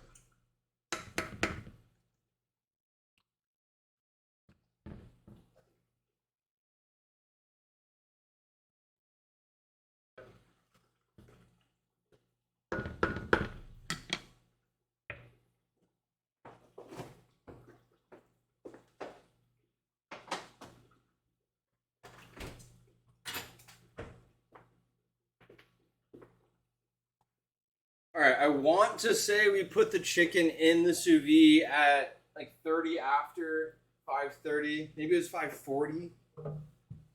Alright, I want to say we put the chicken in the sous vide at like 30 after 5:30. Maybe it was 5:40.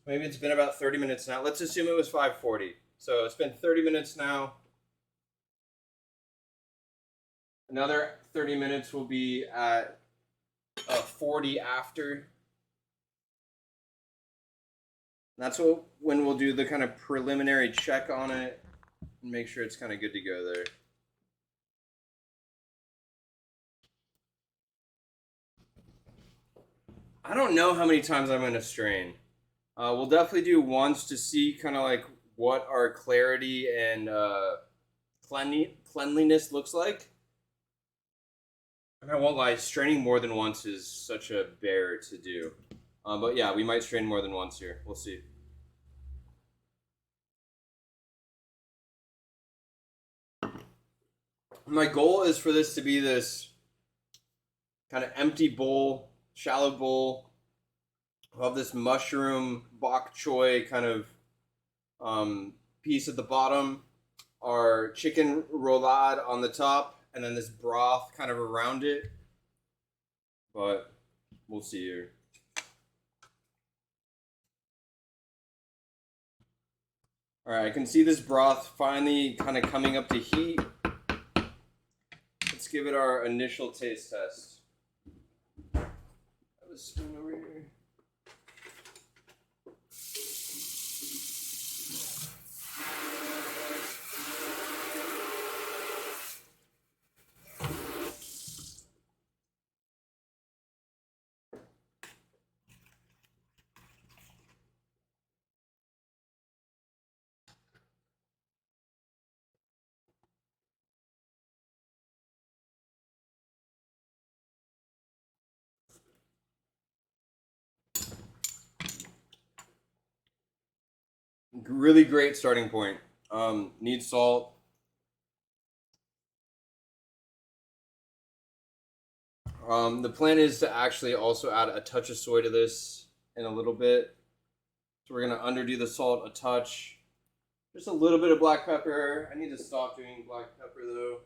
Maybe it's been about 30 minutes now. Let's assume it was 5:40. So it's been 30 minutes now. Another 30 minutes will be at 40 after. And that's when we'll do the kind of preliminary check on it and make sure it's kind of good to go there. I don't know how many times I'm going to strain. We'll definitely do once to see kind of like what our clarity and cleanliness looks like. And I won't lie, straining more than once is such a bear to do. But yeah, we might strain more than once here. We'll see. My goal is for this to be this kind of empty bowl, shallow bowl. We'll have this mushroom bok choy kind of piece at the bottom, our chicken roulade on the top, and then this broth kind of around it. But we'll see here. All right, I can see this broth finally kind of coming up to heat. Let's give it our initial taste test. I have a spoon over here. Really great starting point. Need salt. The plan is to actually also add a touch of soy to this in a little bit. So we're gonna underdo the salt a touch. Just a little bit of black pepper. I need to stop doing black pepper though.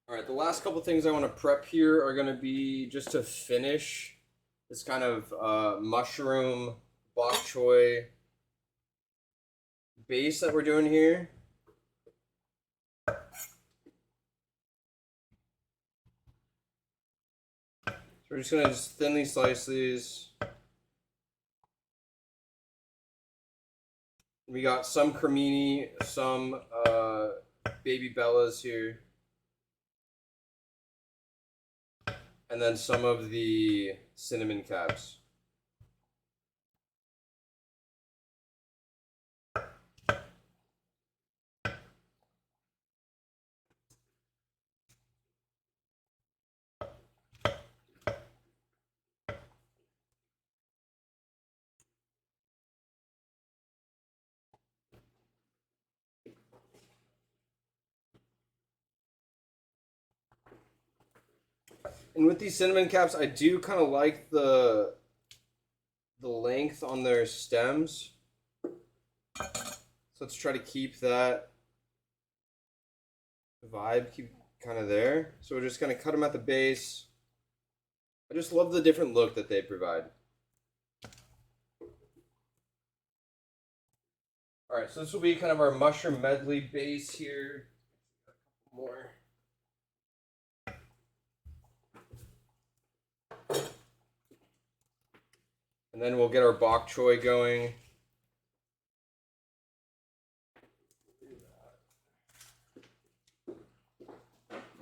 All right, the last couple things I want to prep here are going to be just to finish this kind of mushroom bok choy base that we're doing here. So we're just going to just thinly slice these. We got some cremini, some baby bellas here. And then some of the cinnamon caps. And with these cinnamon caps, I do kind of like the length on their stems. So let's try to keep that vibe keep kind of there. So we're just going to cut them at the base. I just love the different look that they provide. All right, so this will be kind of our mushroom medley base here. A couple more. And then we'll get our bok choy going.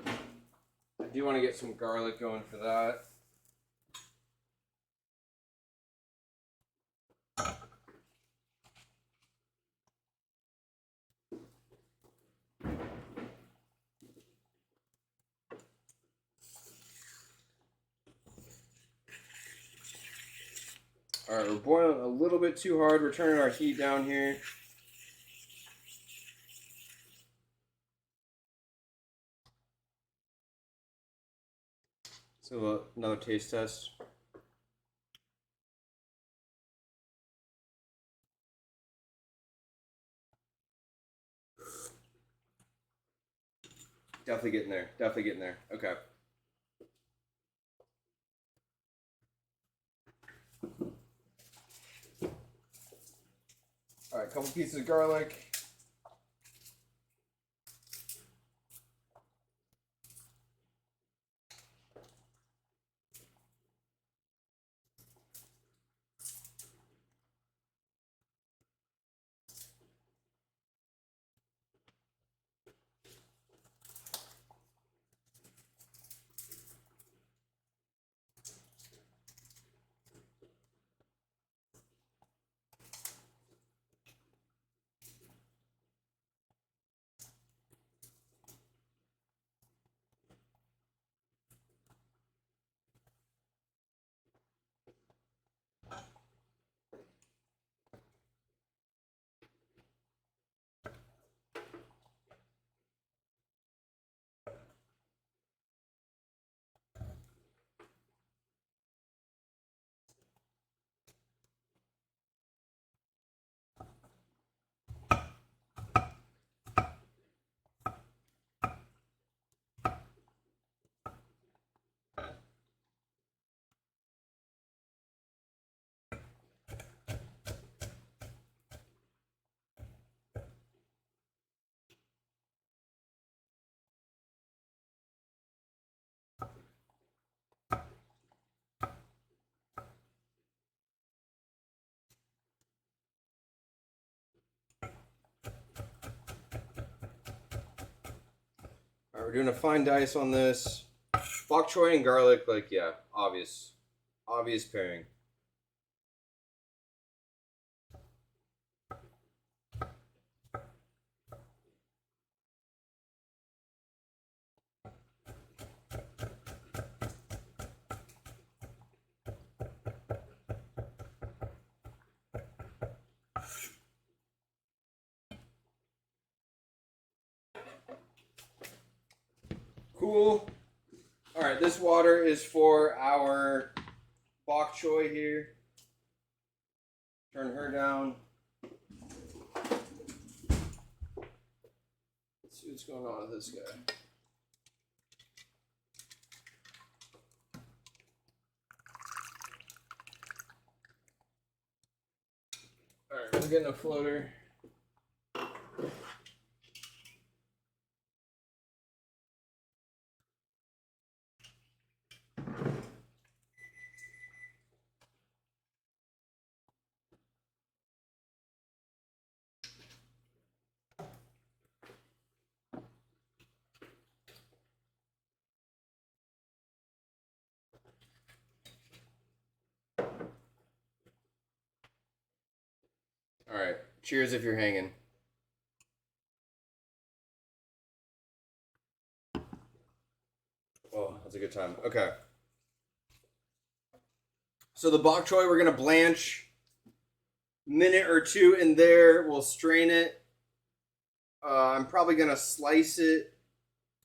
I do want to get some garlic going for that. All right, we're boiling a little bit too hard. We're turning our heat down here. So another taste test. Definitely getting there. Definitely getting there. Okay. All right, couple pieces of garlic. Alright, we're doing a fine dice on this. Bok choy and garlic, like, yeah, obvious pairing. Cool. All right, this water is for our bok choy here. Turn her down. Let's see what's going on with this guy. All right, we're getting a floater. All right, cheers if you're hanging. Oh, that's a good time. Okay. So the bok choy we're gonna blanch. Minute or two in there. We'll strain it. I'm probably gonna slice it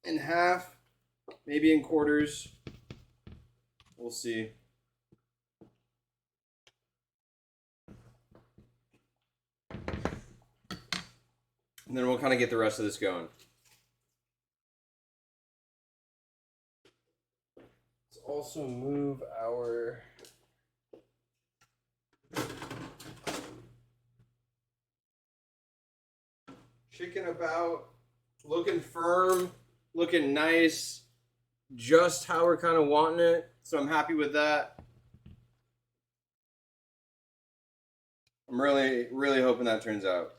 in half, maybe in quarters. We'll see. And then we'll kind of get the rest of this going. Let's also move our chicken about, looking firm, looking nice, just how we're kind of wanting it. So I'm happy with that. I'm really, really hoping that turns out.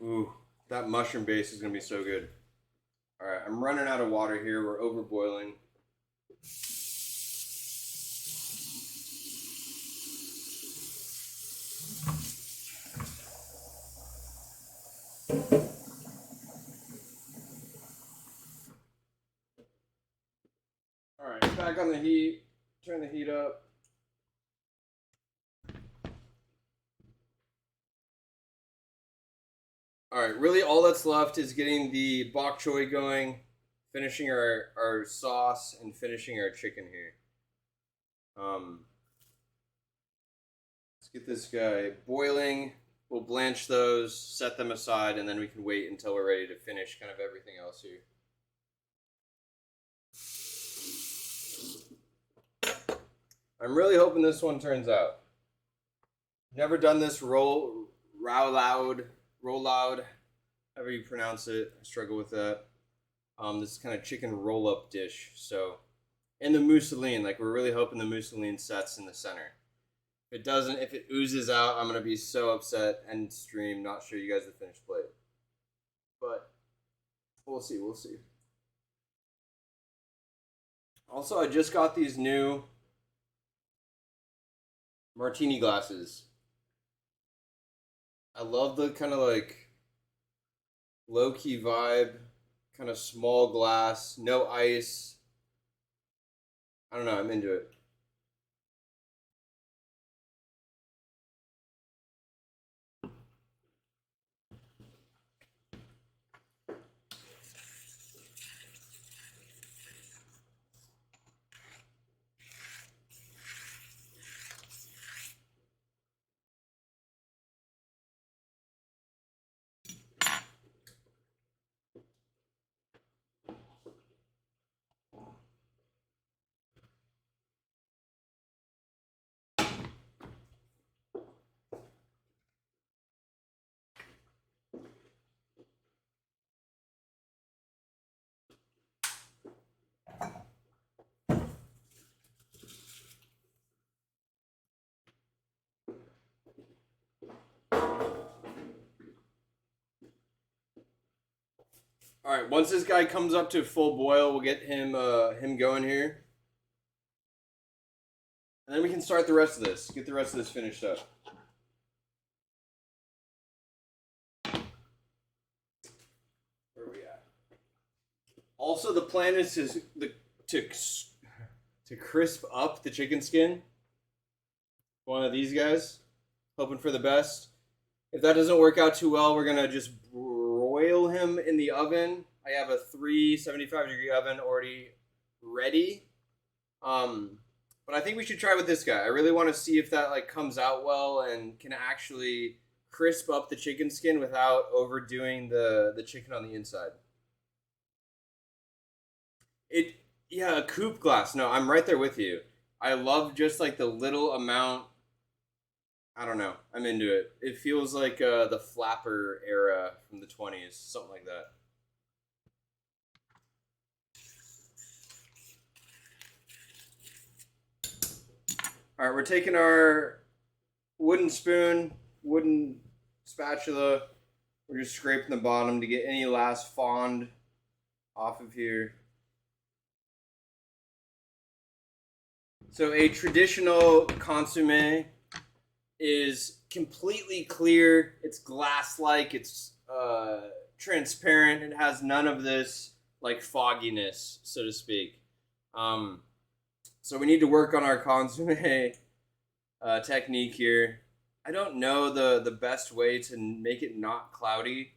Ooh, that mushroom base is going to be so good. All right, I'm running out of water here. We're over boiling. All right, back on the heat. Turn the heat up. All right, really all that's left is getting the bok choy going, finishing our sauce, and finishing our chicken here. Let's get this guy boiling. We'll blanch those, set them aside, and then we can wait until we're ready to finish kind of everything else here. I'm really hoping this one turns out. Never done this roulade, however you pronounce it. I struggle with that. This kind of chicken roll-up dish. So, and the mousseline, like we're really hoping the mousseline sets in the center. If it doesn't, if it oozes out, I'm gonna be so upset and stream. Not sure you guys the finished plate, but we'll see. We'll see. Also, I just got these new martini glasses. I love the kind of like low-key vibe, kind of small glass, no ice. I don't know, I'm into it. All right, once this guy comes up to full boil, we'll get him going here. And then we can start the rest of this. Get the rest of this finished up. Where are we at? Also, the plan is to crisp up the chicken skin. One of these guys. Hoping for the best. If that doesn't work out too well, we're gonna just broil him in the oven. I have a 375-degree oven already ready. But I think we should try with this guy. I really want to see if that like comes out well and can actually crisp up the chicken skin without overdoing the chicken on the inside. Yeah, a coupe glass. No, I'm right there with you. I love just like the little amount. I don't know. I'm into it. It feels like the flapper era from the 20s, something like that. All right, we're taking our wooden spoon, wooden spatula. We're just scraping the bottom to get any last fond off of here. So a traditional consommé is completely clear. It's glass-like. It's transparent. It has none of this like fogginess, so to speak. So we need to work on our consommé technique here. I don't know the best way to make it not cloudy.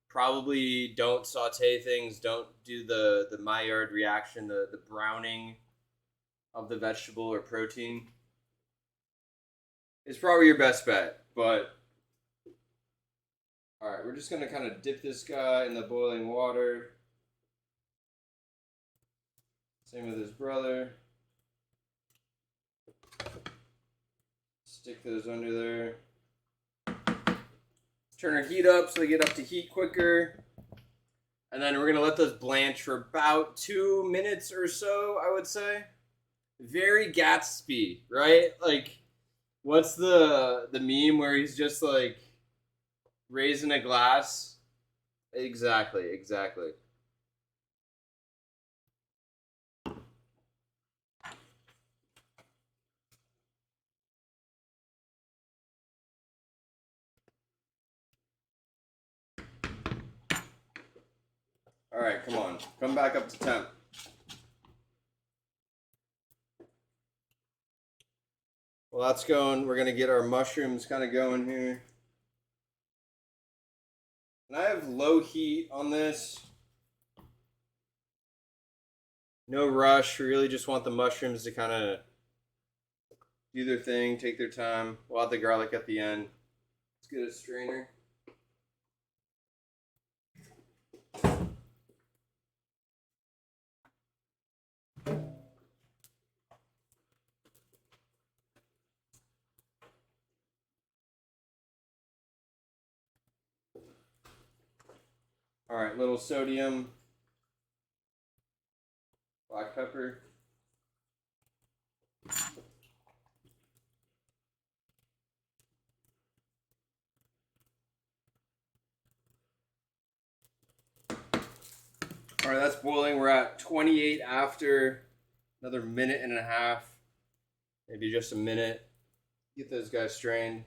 Probably don't saute things. Don't do the Maillard reaction, the browning of the vegetable or protein. It's probably your best bet, but all right, we're just gonna kind of dip this guy in the boiling water. Same with his brother. Stick those under there. Turn our heat up so they get up to heat quicker. And then we're gonna let those blanch for about 2 minutes or so, I would say. Very Gatsby, right? Like, what's the meme where he's just like raising a glass? Exactly. All right, come on. Come back up to temp. Well, that's going. We're going to get our mushrooms kind of going here. And I have low heat on this. No rush. We really just want the mushrooms to kind of do their thing, take their time. We'll add the garlic at the end. Let's get a strainer. All right, little sodium, black pepper. All right, that's boiling. We're at 28 after. Another minute and a half, maybe just a minute. Get those guys strained.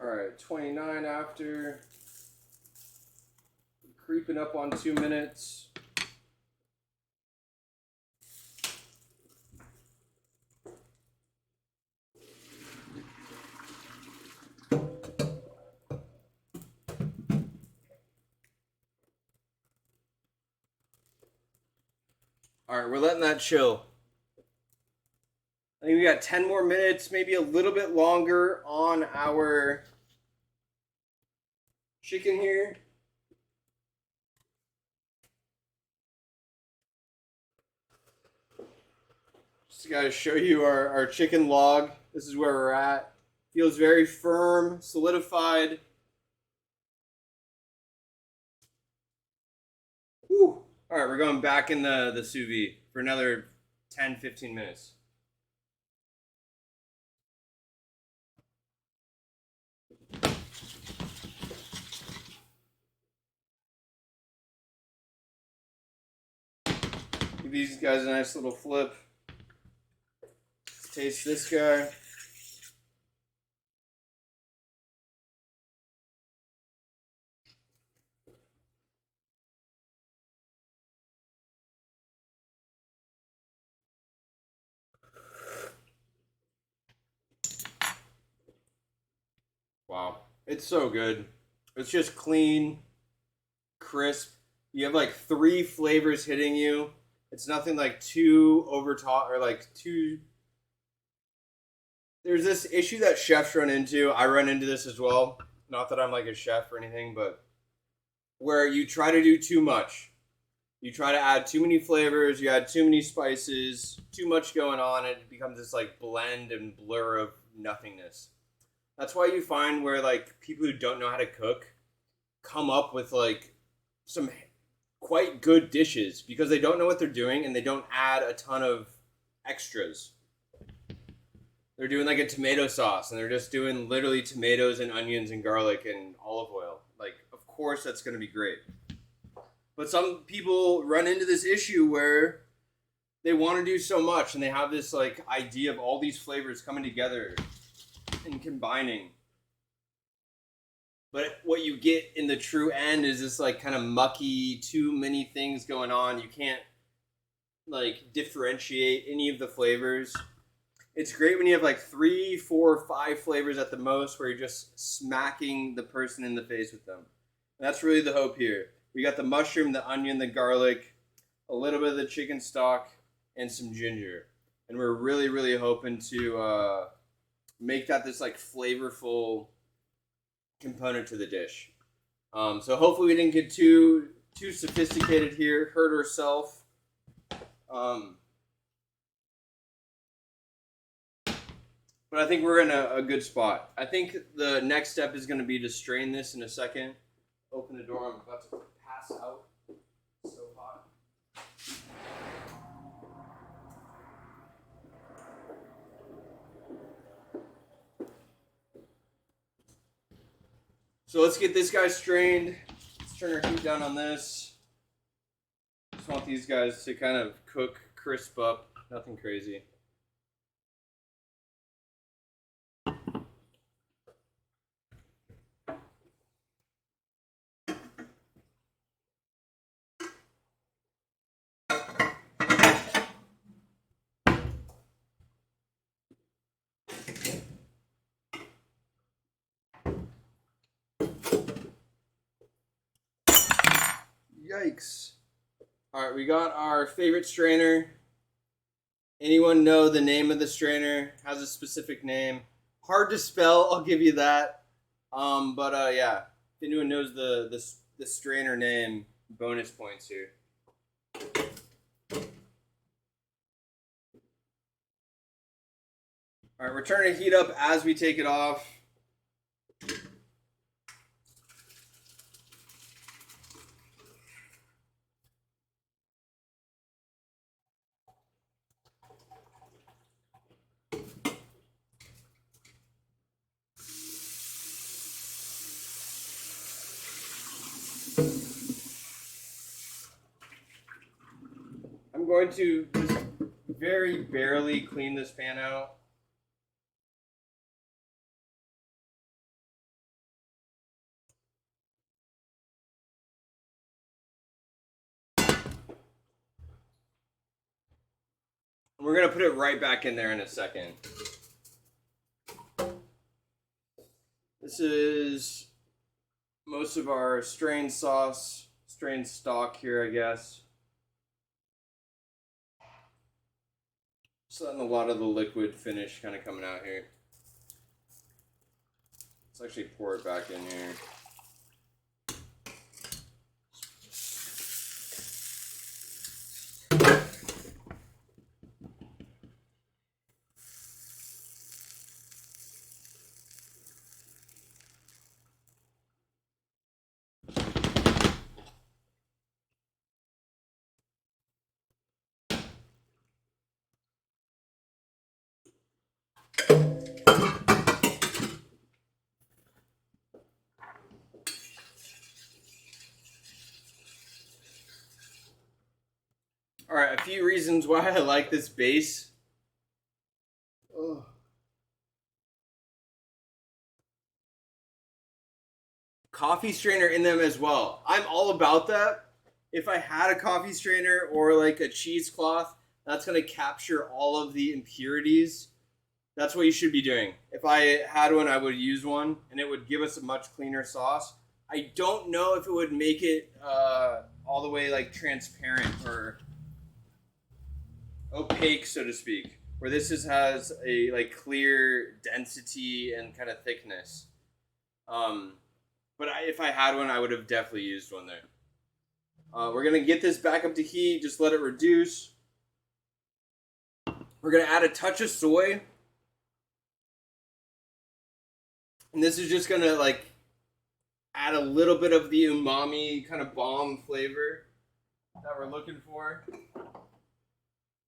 All right, 29 after. Creeping up on 2 minutes. All right, we're letting that chill. I think we got 10 more minutes, maybe a little bit longer on our chicken here. Just gotta show you our chicken log. This is where we're at. Feels very firm, solidified. Whew. All right, we're going back in the sous vide for another 10, 15 minutes. Give these guys a nice little flip. Let's taste this guy. Wow. It's so good. It's just clean, crisp. You have like 3 flavors hitting you. It's nothing like too overtaught or like too. There's this issue that chefs run into. I run into this as well. Not that I'm like a chef or anything, but where you try to do too much. You try to add too many flavors, you add too many spices, too much going on, it becomes this like blend and blur of nothingness. That's why you find where like people who don't know how to cook come up with like some quite good dishes because they don't know what they're doing and they don't add a ton of extras. They're doing like a tomato sauce and they're just doing literally tomatoes and onions and garlic and olive oil. Like, of course that's going to be great. But some people run into this issue where they want to do so much and they have this like idea of all these flavors coming together and combining. But what you get in the true end is this like kind of mucky, too many things going on. You can't like differentiate any of the flavors. It's great when you have like 3, 4, 5 flavors at the most where you're just smacking the person in the face with them. And that's really the hope here. We got the mushroom, the onion, the garlic, a little bit of the chicken stock, and some ginger. And we're really, really hoping to make that this like flavorful component to the dish. So hopefully we didn't get too sophisticated here, hurt ourselves. But I think we're in a good spot. I think the next step is going to be to strain this in a second. Open the door. I'm about to pass out. It's so hot. So let's get this guy strained. Let's turn our heat down on this. Just want these guys to kind of cook, crisp up. Nothing crazy. Yikes. All right, we got our favorite strainer. Anyone know the name of the strainer? Has a specific name. Hard to spell, I'll give you that. Yeah, if anyone knows the strainer name, bonus points here. All right, we're turning the heat up as we take it off. I'm going to just very barely clean this pan out. We're going to put it right back in there in a second. This is most of our strained sauce, strained stock here, I guess. Just letting a lot of the liquid finish kind of coming out here. Let's actually pour it back in here. All right, a few reasons why I like this base. Ugh. Coffee strainer in them as well. I'm all about that. If I had a coffee strainer or like a cheesecloth, that's going to capture all of the impurities. That's what you should be doing. If I had one, I would use one, and it would give us a much cleaner sauce. I don't know if it would make it all the way like transparent or opaque, so to speak. Where this has a like clear density and kind of thickness. But if I had one, I would have definitely used one there. We're gonna get this back up to heat. Just let it reduce. We're gonna add a touch of soy. And this is just gonna like add a little bit of the umami kind of bomb flavor that we're looking for.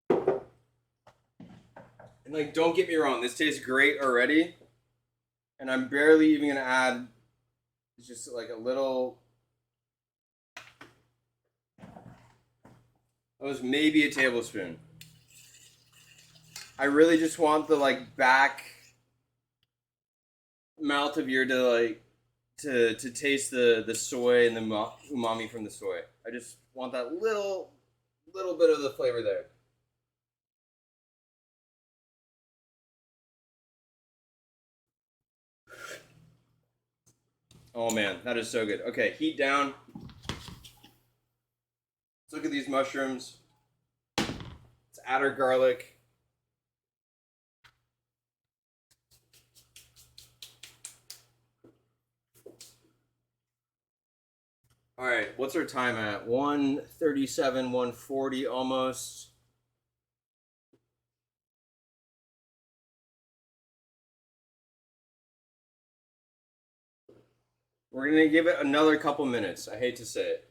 And like, don't get me wrong, this tastes great already. And I'm barely even gonna add just like a little. That was maybe a tablespoon. I really just want the like back mouth of your to taste the soy and the umami from the soy. I just want that little bit of the flavor there. Oh man, that is so good. Okay, heat down. Let's look at these mushrooms. Let's add our garlic. All right, what's our time at? 137, 140 almost. We're gonna give it another couple minutes. I hate to say it.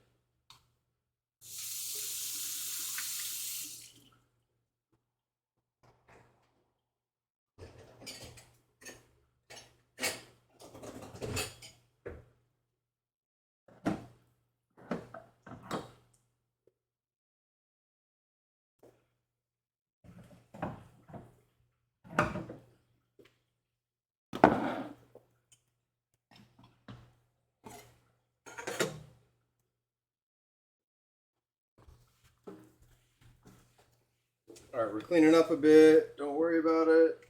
All right, we're cleaning up a bit. Don't worry about it.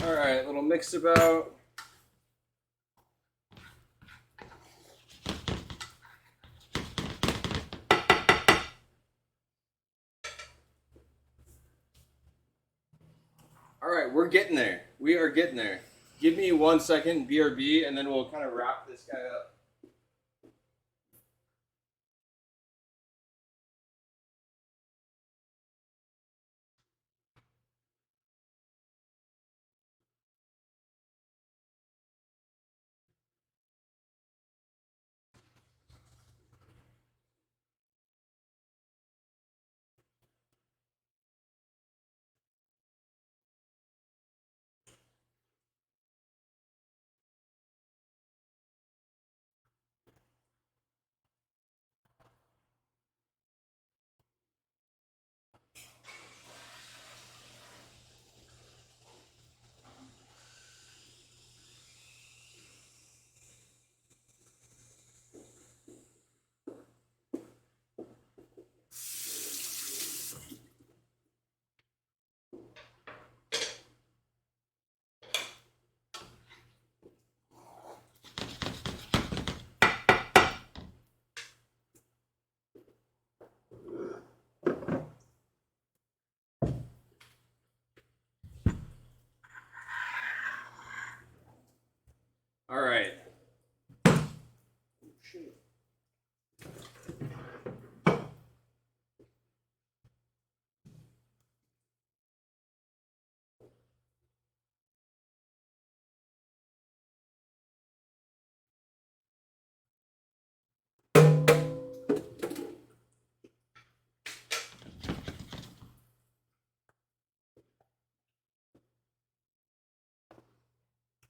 All right, little mix about. All right, we're getting there. We are getting there. Give me 1 second, BRB, and then we'll kind of wrap this guy up.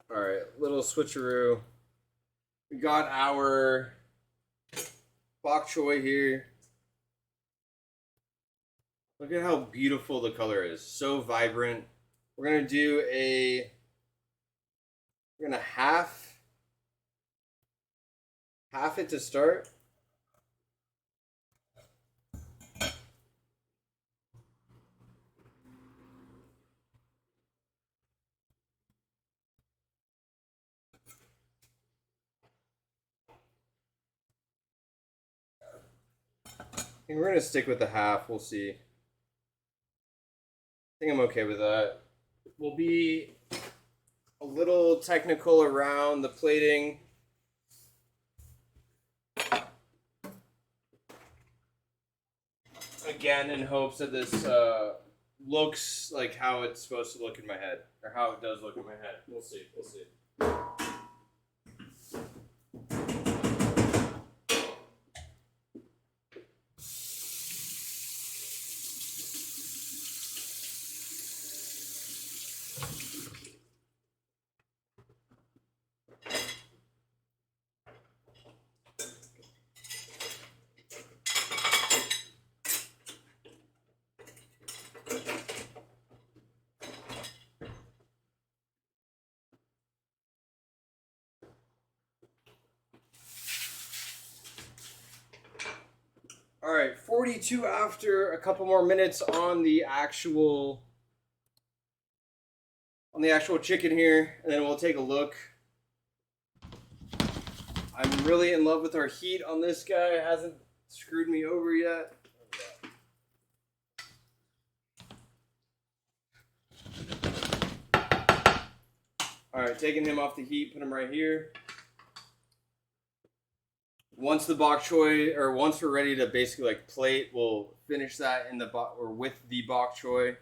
All right, little switcheroo. We got our bok choy here. Look at how beautiful the color is. So vibrant. We're gonna do we're gonna half it to start. And we're gonna stick with the half. We'll see. I think I'm okay with that. We'll be a little technical around the plating. Again, in hopes that this looks like how it's supposed to look in my head, or how it does look in my head. We'll see. We'll see. All right, 42 after, a couple more minutes on the actual chicken here, and then we'll take a look. I'm really in love with our heat on this guy. It hasn't screwed me over yet. All right, taking him off the heat, put him right here. Once the bok choy, or once we're ready to basically like plate, we'll finish that in the or with the bok choy.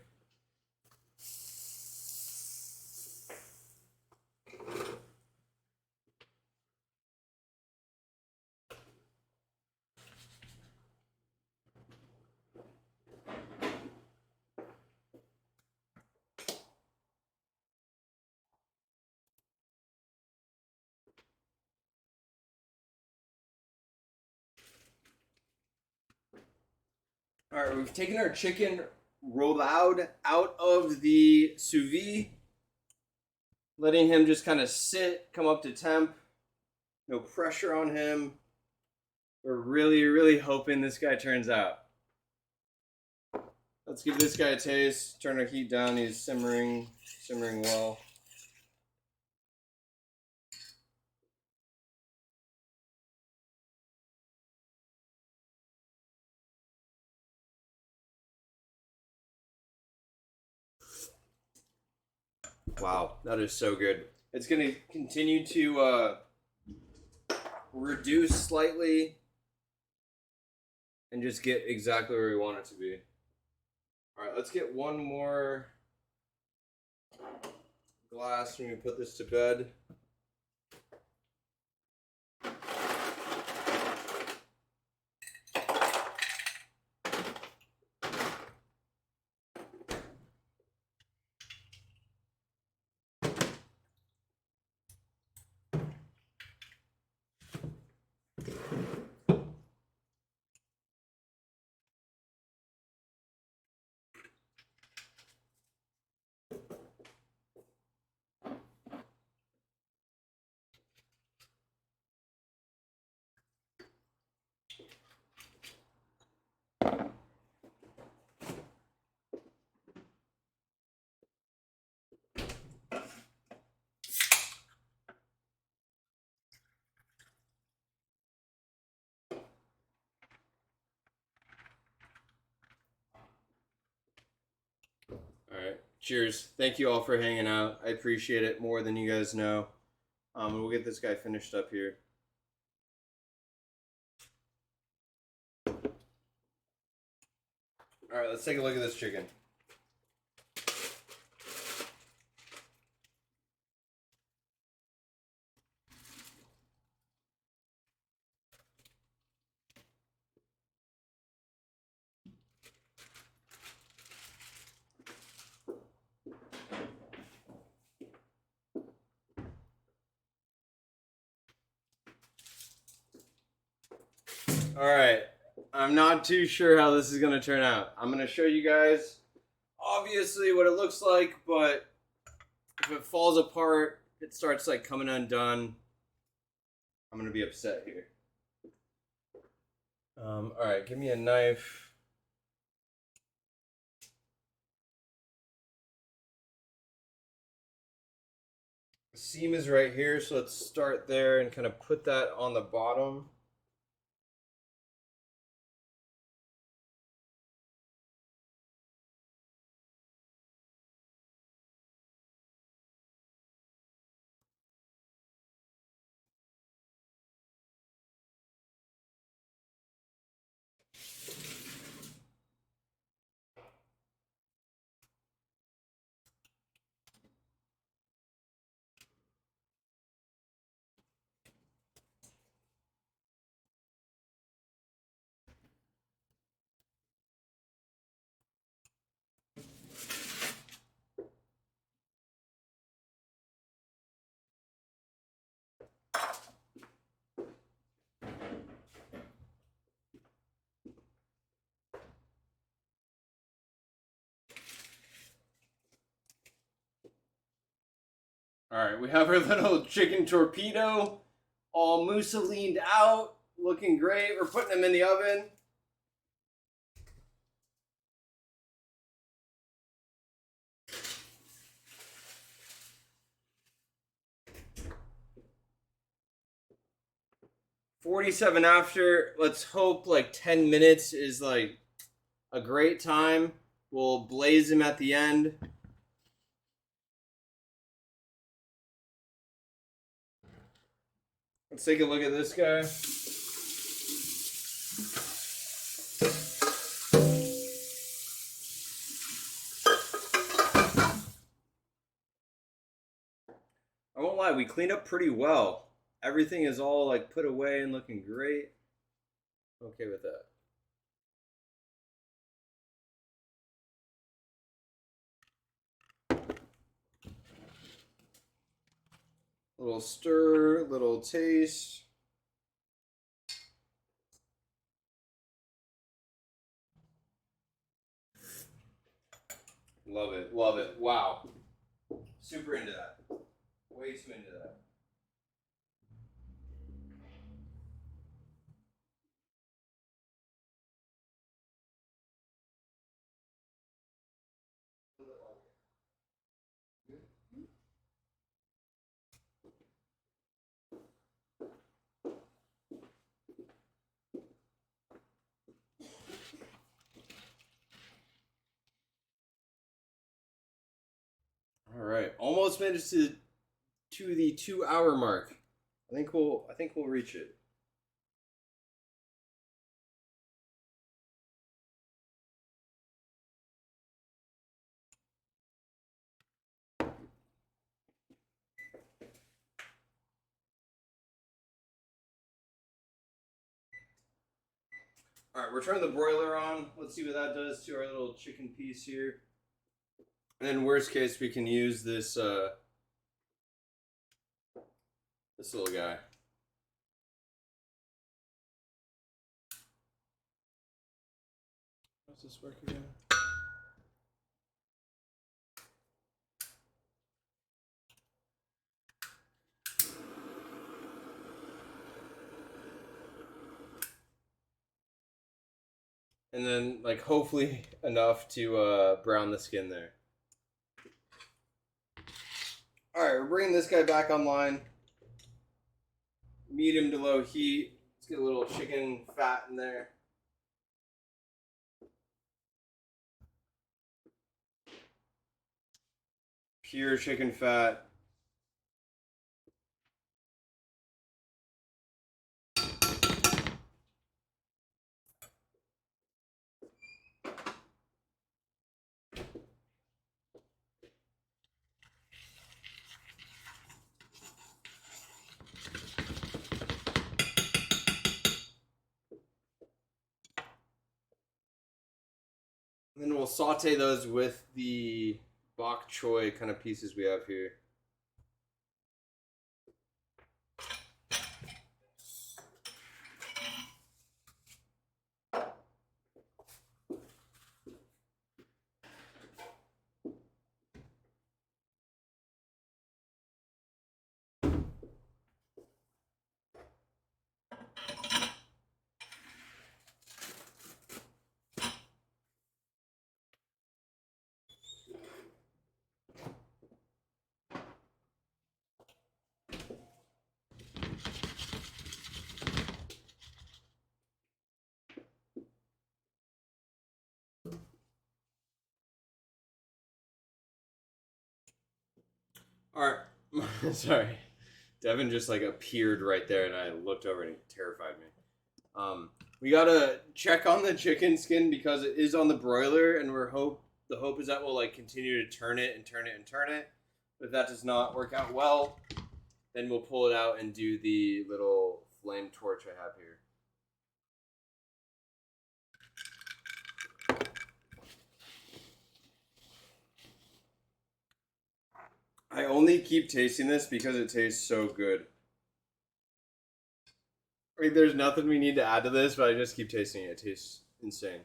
All right, we've taken our chicken roulade out of the sous vide, letting him just kind of sit, come up to temp. No pressure on him. We're really, really hoping this guy turns out. Let's give this guy a taste. Turn our heat down. He's simmering well. Wow, that is so good. It's going to continue to reduce slightly and just get exactly where we want it to be. All right, let's get one more glass when we put this to bed. All right. Cheers. Thank you all for hanging out. I appreciate it more than you guys know. We'll get this guy finished up here. All right, let's take a look at this chicken. Alright, I'm not too sure how this is going to turn out. I'm going to show you guys obviously what it looks like, but if it falls apart, it starts like coming undone, I'm going to be upset here. Alright, give me a knife. The seam is right here, so let's start there and kind of put that on the bottom. Alright, we have our little chicken torpedo all mousselined out, looking great. We're putting them in the oven. "47 after." Let's hope like 10 minutes is like a great time. We'll blaze them at the end. Let's take a look at this guy. I won't lie, we cleaned up pretty well. Everything is all like put away and looking great. Okay with that. Little stir, little taste. Love it, love it. Wow. Super into that. Way too into that. All right, almost made it to the 2 hour mark. I think we'll reach it. All right, we're turning the broiler on. Let's see what that does to our little chicken piece here. And then worst case, we can use this this little guy. How does this work again? And then, like, hopefully enough to brown the skin there. All right, we're bringing this guy back online. Medium to low heat. Let's get a little chicken fat in there. Pure chicken fat. And then we'll saute those with the bok choy kind of pieces we have here. All right. Sorry. Devin just like appeared right there, and I looked over and it terrified me. We gotta check on the chicken skin because it is on the broiler, and the hope is that we'll like continue to turn it and turn it and turn it. But if that does not work out well, then we'll pull it out and do the little flame torch I have here. I only keep tasting this because it tastes so good. Like, there's nothing we need to add to this, but I just keep tasting it. It tastes insane.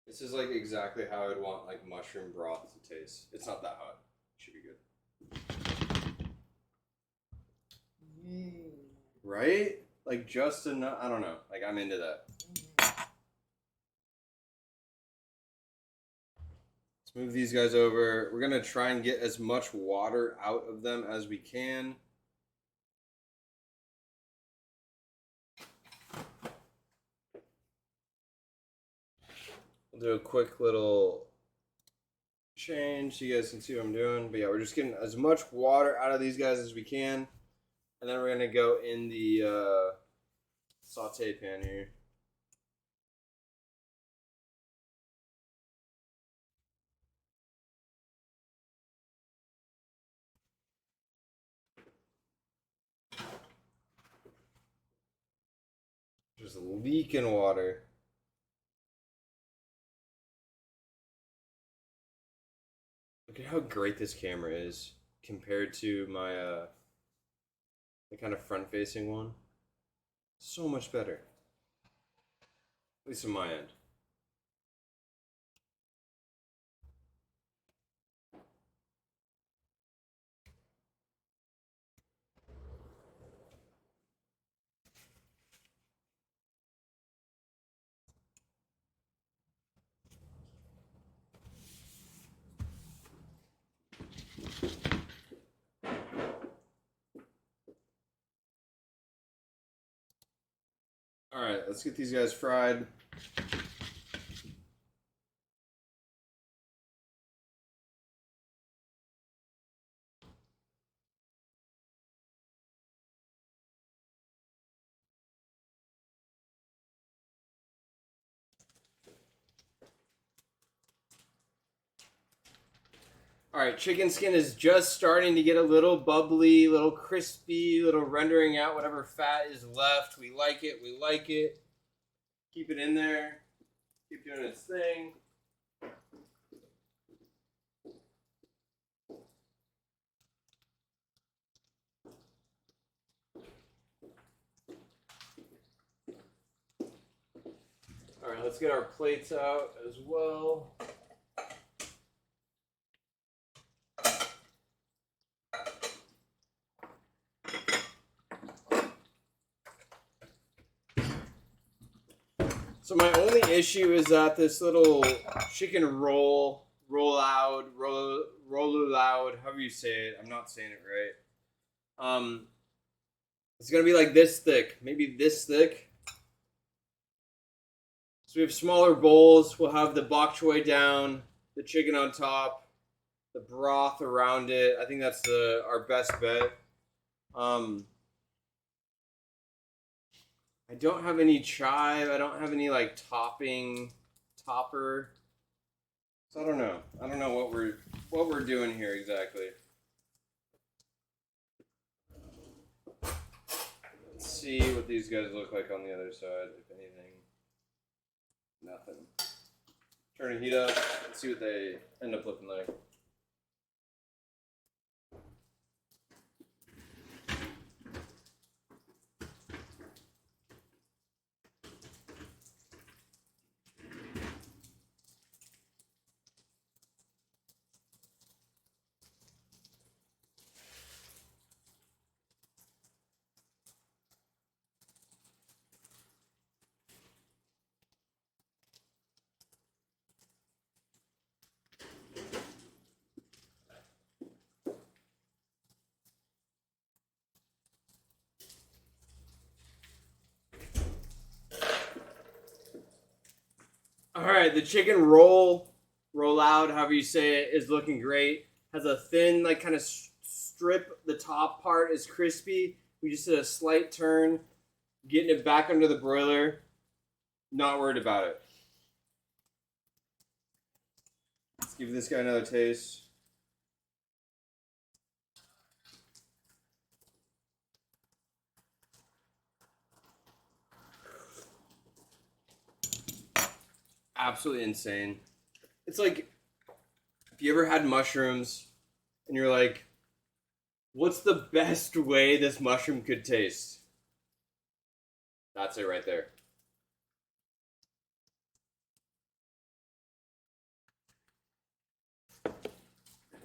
This is like exactly how I would want like mushroom broth to taste. It's not that hot. It should be good. Right? Like just enough. I don't know. Like I'm into that. Let's move these guys over. We're gonna try and get as much water out of them as we can. We'll do a quick little change so you guys can see what I'm doing. But yeah, we're just getting as much water out of these guys as we can. And then we're going to go in the saute pan here. Just leaking water. Look at how great this camera is compared to my the kind of front-facing one. So much better. At least on my end. Alright, let's get these guys fried. Alright, chicken skin is just starting to get a little bubbly, a little crispy, a little rendering out whatever fat is left. We like it, we like it. Keep it in there. Keep doing its thing. Alright, let's get our plates out as well. So my only issue is that this little chicken roll out, however you say it. I'm not saying it right. It's gonna be like this thick, maybe this thick. So we have smaller bowls. We'll have the bok choy down, the chicken on top, the broth around it. I think that's our best bet. I don't have any chive. I don't have any like topper. So I don't know. I don't know what we're doing here exactly. Let's see what these guys look like on the other side, if anything. Nothing. Turn the heat up. Let's see what they end up looking like. All right, the chicken roll out, however you say it, is looking great. Has a thin, like, kind of strip. The top part is crispy. We just did a slight turn, getting it back under the broiler. Not worried about it. Let's give this guy another taste. Absolutely insane. It's like if you ever had mushrooms and you're like, what's the best way this mushroom could taste? That's it right there.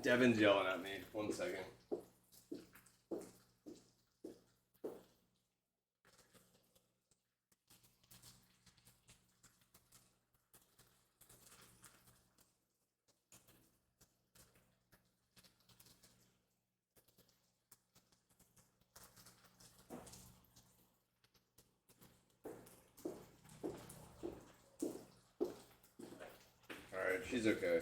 Devin's yelling at me. 1 second. Alright, she's okay.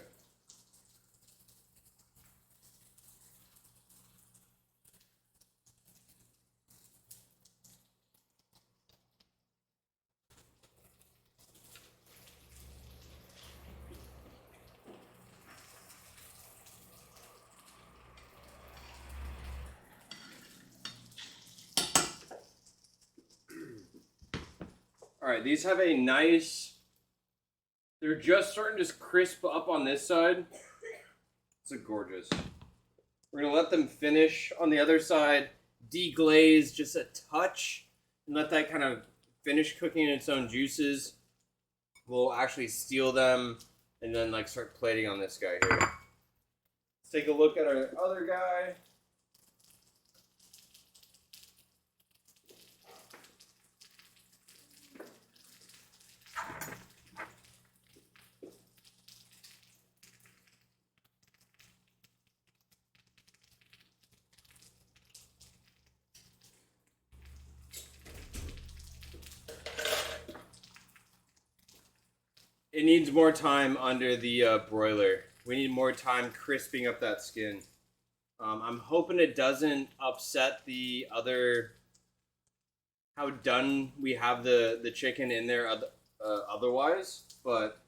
Alright, these have a nice... They're just starting to crisp up on this side. It's a gorgeous. We're going to let them finish on the other side, deglaze just a touch, and let that kind of finish cooking in its own juices. We'll actually steal them and then like start plating on this guy here. Let's take a look at our other guy. It needs more time under the broiler. We need more time crisping up that skin. I'm hoping it doesn't upset the other... how done we have the chicken in there otherwise, but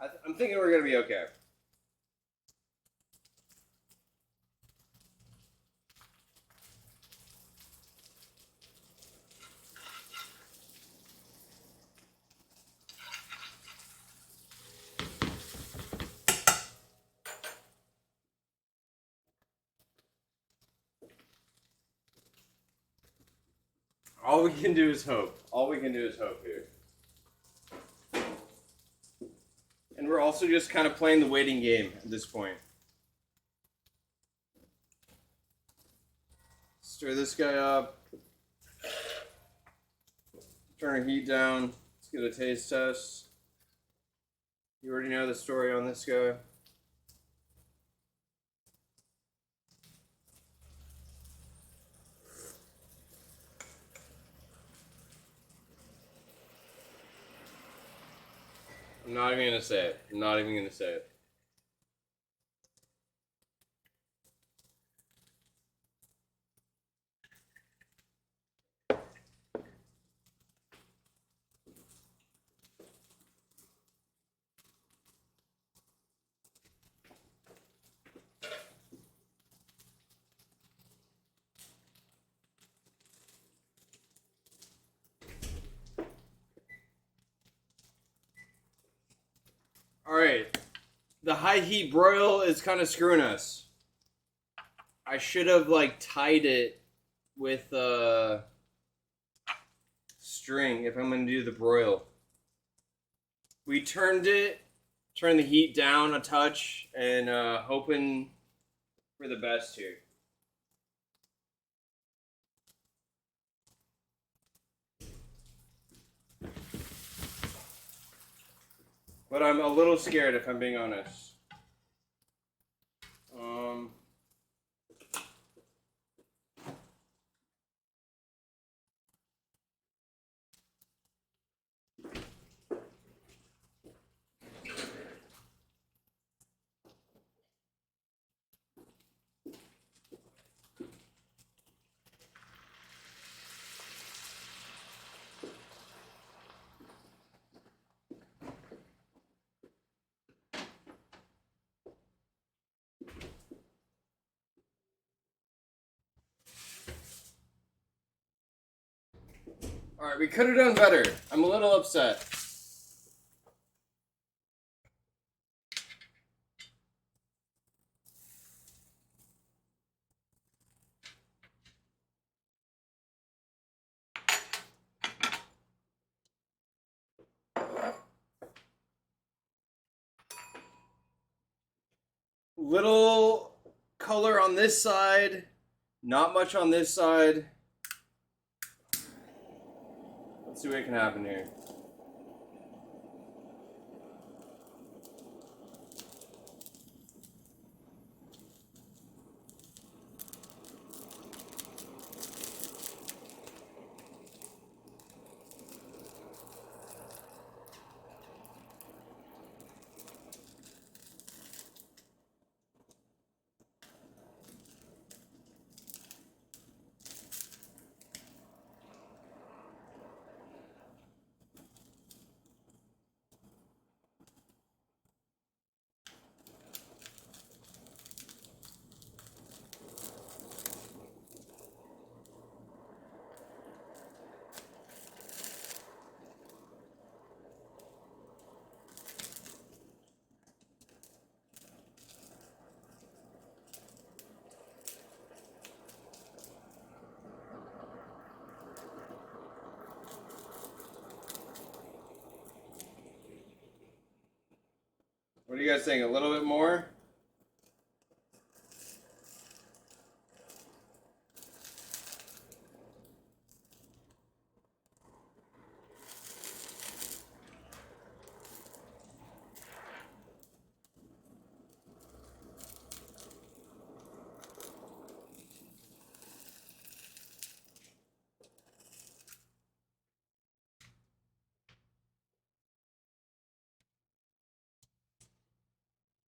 I'm thinking we're going to be okay. All we can do is hope. All we can do is hope here. And we're also just kind of playing the waiting game at this point. Stir this guy up. Turn our heat down. Let's get a taste test. You already know the story on this guy. I'm not even going to say it. I'm not even going to say it. Alright. The high heat broil is kind of screwing us. I should have like tied it with string if I'm going to do the broil. We turned the heat down a touch and hoping for the best here. But I'm a little scared if I'm being honest. Alright, we could have done better. I'm a little upset. Little color on this side, not much on this side. Let's see what can happen here. What are you guys saying? A little bit more?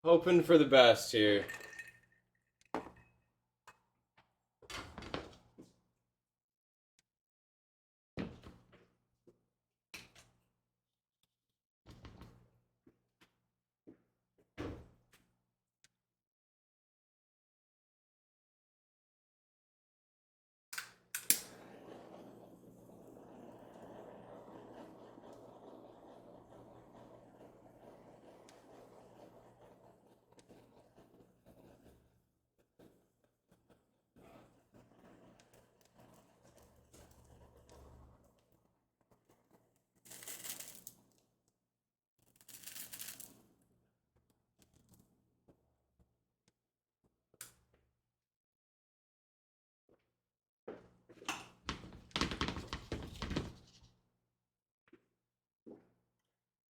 Hoping for the best here.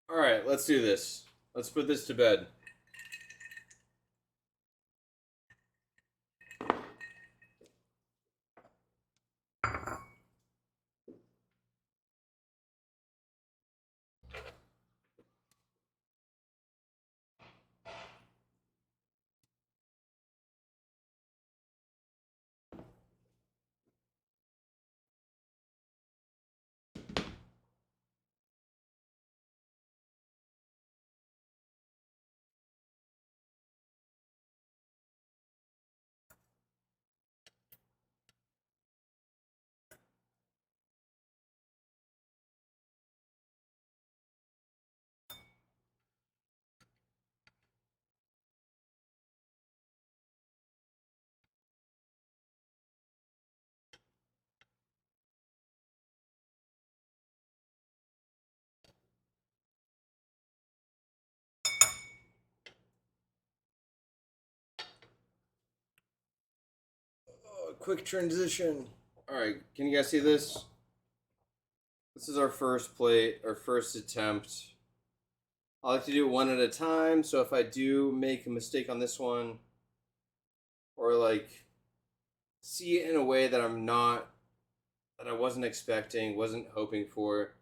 Alright, let's do this. Let's put this to bed. Quick transition. Alright, can you guys see this? This is our first plate, our first attempt. I like to do it one at a time, so if I do make a mistake on this one, or like see it in a way that that I wasn't expecting, wasn't hoping for,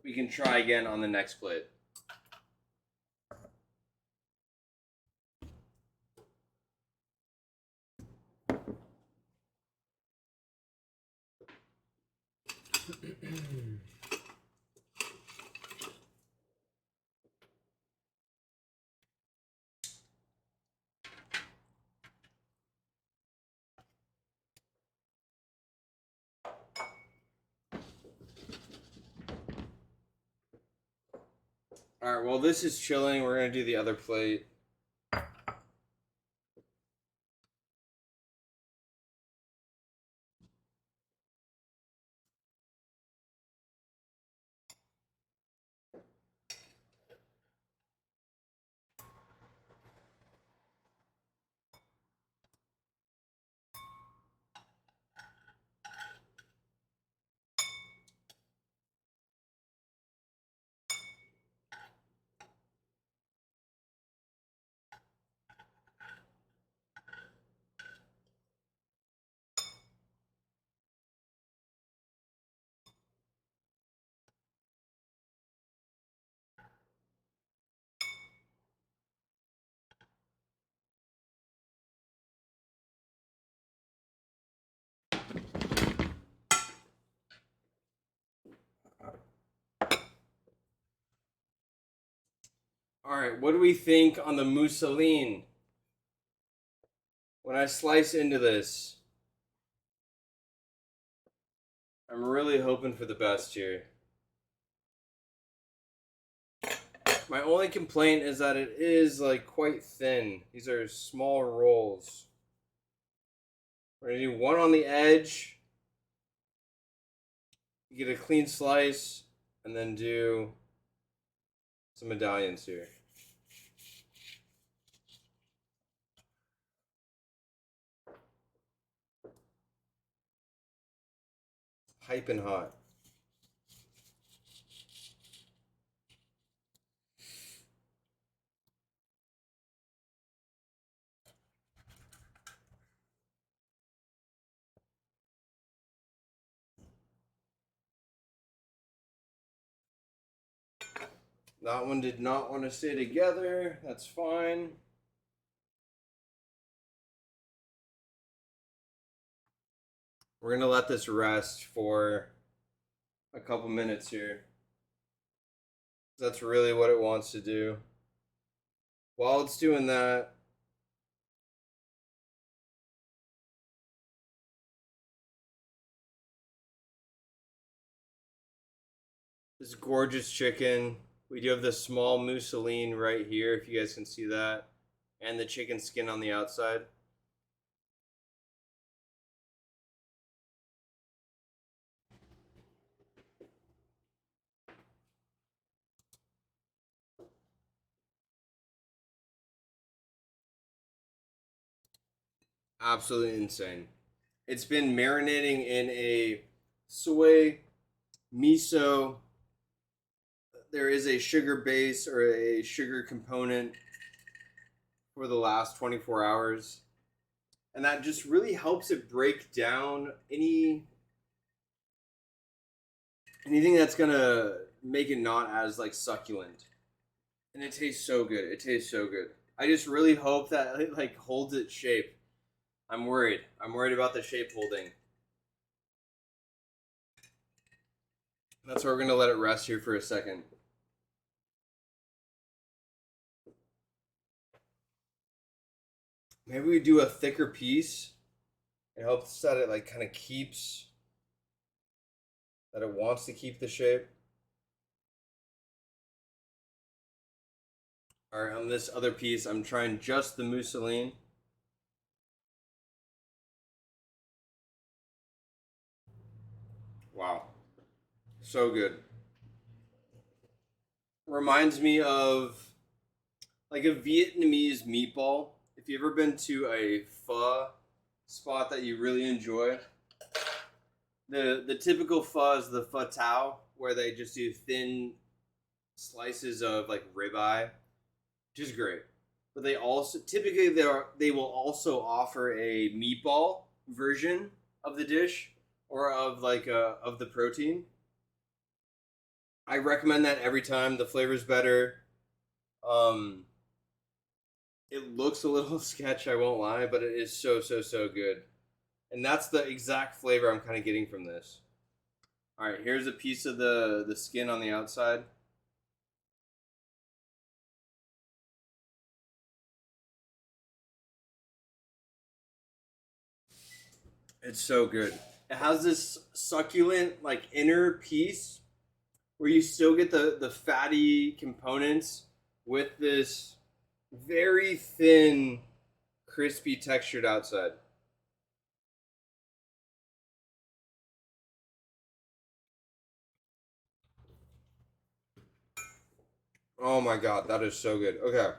we can try again on the next plate. All right, well, this is chilling. We're going to do the other plate. All right, what do we think on the mousseline? When I slice into this, I'm really hoping for the best here. My only complaint is that it is like quite thin. These are small rolls. We're gonna do one on the edge. You get a clean slice, and then do some medallions here. Piping hot. That one did not want to stay together. That's fine. We're going to let this rest for a couple minutes here. That's really what it wants to do. While it's doing that, this gorgeous chicken. We do have the small mousseline right here, if you guys can see that, and the chicken skin on the outside. Absolutely insane. It's been marinating in a soy, miso. There is a sugar base or a sugar component for the last 24 hours. And that just really helps it break down anything that's gonna make it not as like succulent. And it tastes so good. It tastes so good. I just really hope that it like holds its shape. I'm worried. I'm worried about the shape holding. That's why we're gonna let it rest here for a second. Maybe we do a thicker piece. It helps that it like kind of keeps that it wants to keep the shape. All right, on this other piece, I'm trying just the mousseline. Wow, so good. Reminds me of like a Vietnamese meatball. If you've ever been to a pho spot that you really enjoy, the typical pho is the pho tao, where they just do thin slices of like ribeye, which is great. But they also typically they will also offer a meatball version of the dish or of like of the protein. I recommend that every time. The flavor's better. Um, it looks a little sketch, I won't lie, but it is so good. And that's the exact flavor I'm kind of getting from this. All right, here's a piece of the skin on the outside. It's so good. It has this succulent like inner piece where you still get the fatty components with this very thin, crispy textured outside. Oh my god, that is so good. Okay.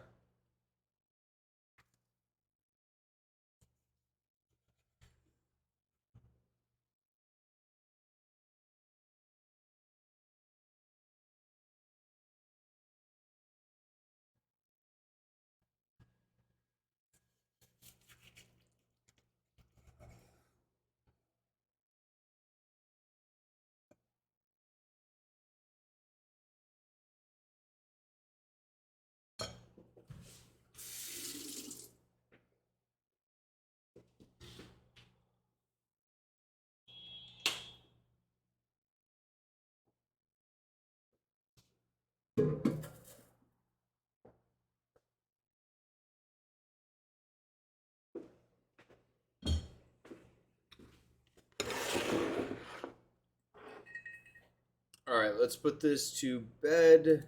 All right, let's put this to bed.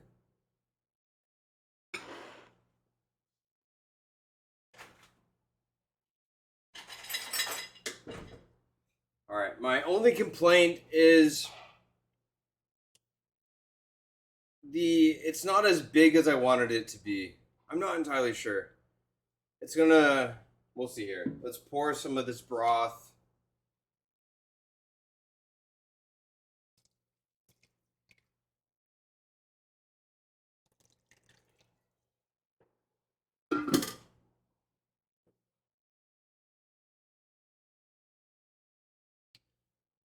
All right, my only complaint is it's not as big as I wanted it to be. I'm not entirely sure. We'll see here. Let's pour some of this broth.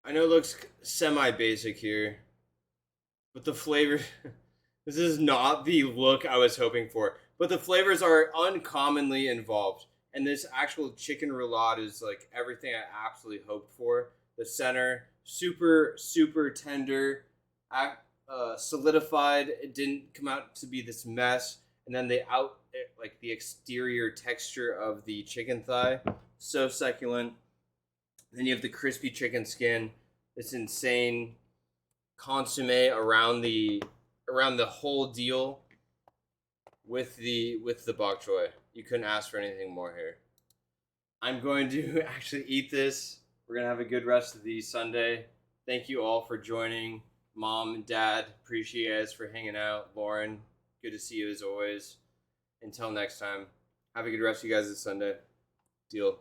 I know it looks semi basic here, but the flavor. This is not the look I was hoping for, but the flavors are uncommonly involved. And this actual chicken roulade is like everything I absolutely hoped for. The center, super, super tender, solidified. It didn't come out to be this mess. And then like the exterior texture of the chicken thigh, so succulent. Then you have the crispy chicken skin, this insane consommé around the whole deal with the bok choy. You couldn't ask for anything more here. I'm going to actually eat this. We're gonna have a good rest of the Sunday. Thank you all for joining. Mom and Dad, appreciate you guys for hanging out. Lauren, good to see you as always. Until next time, have a good rest of you guys this Sunday. Deal.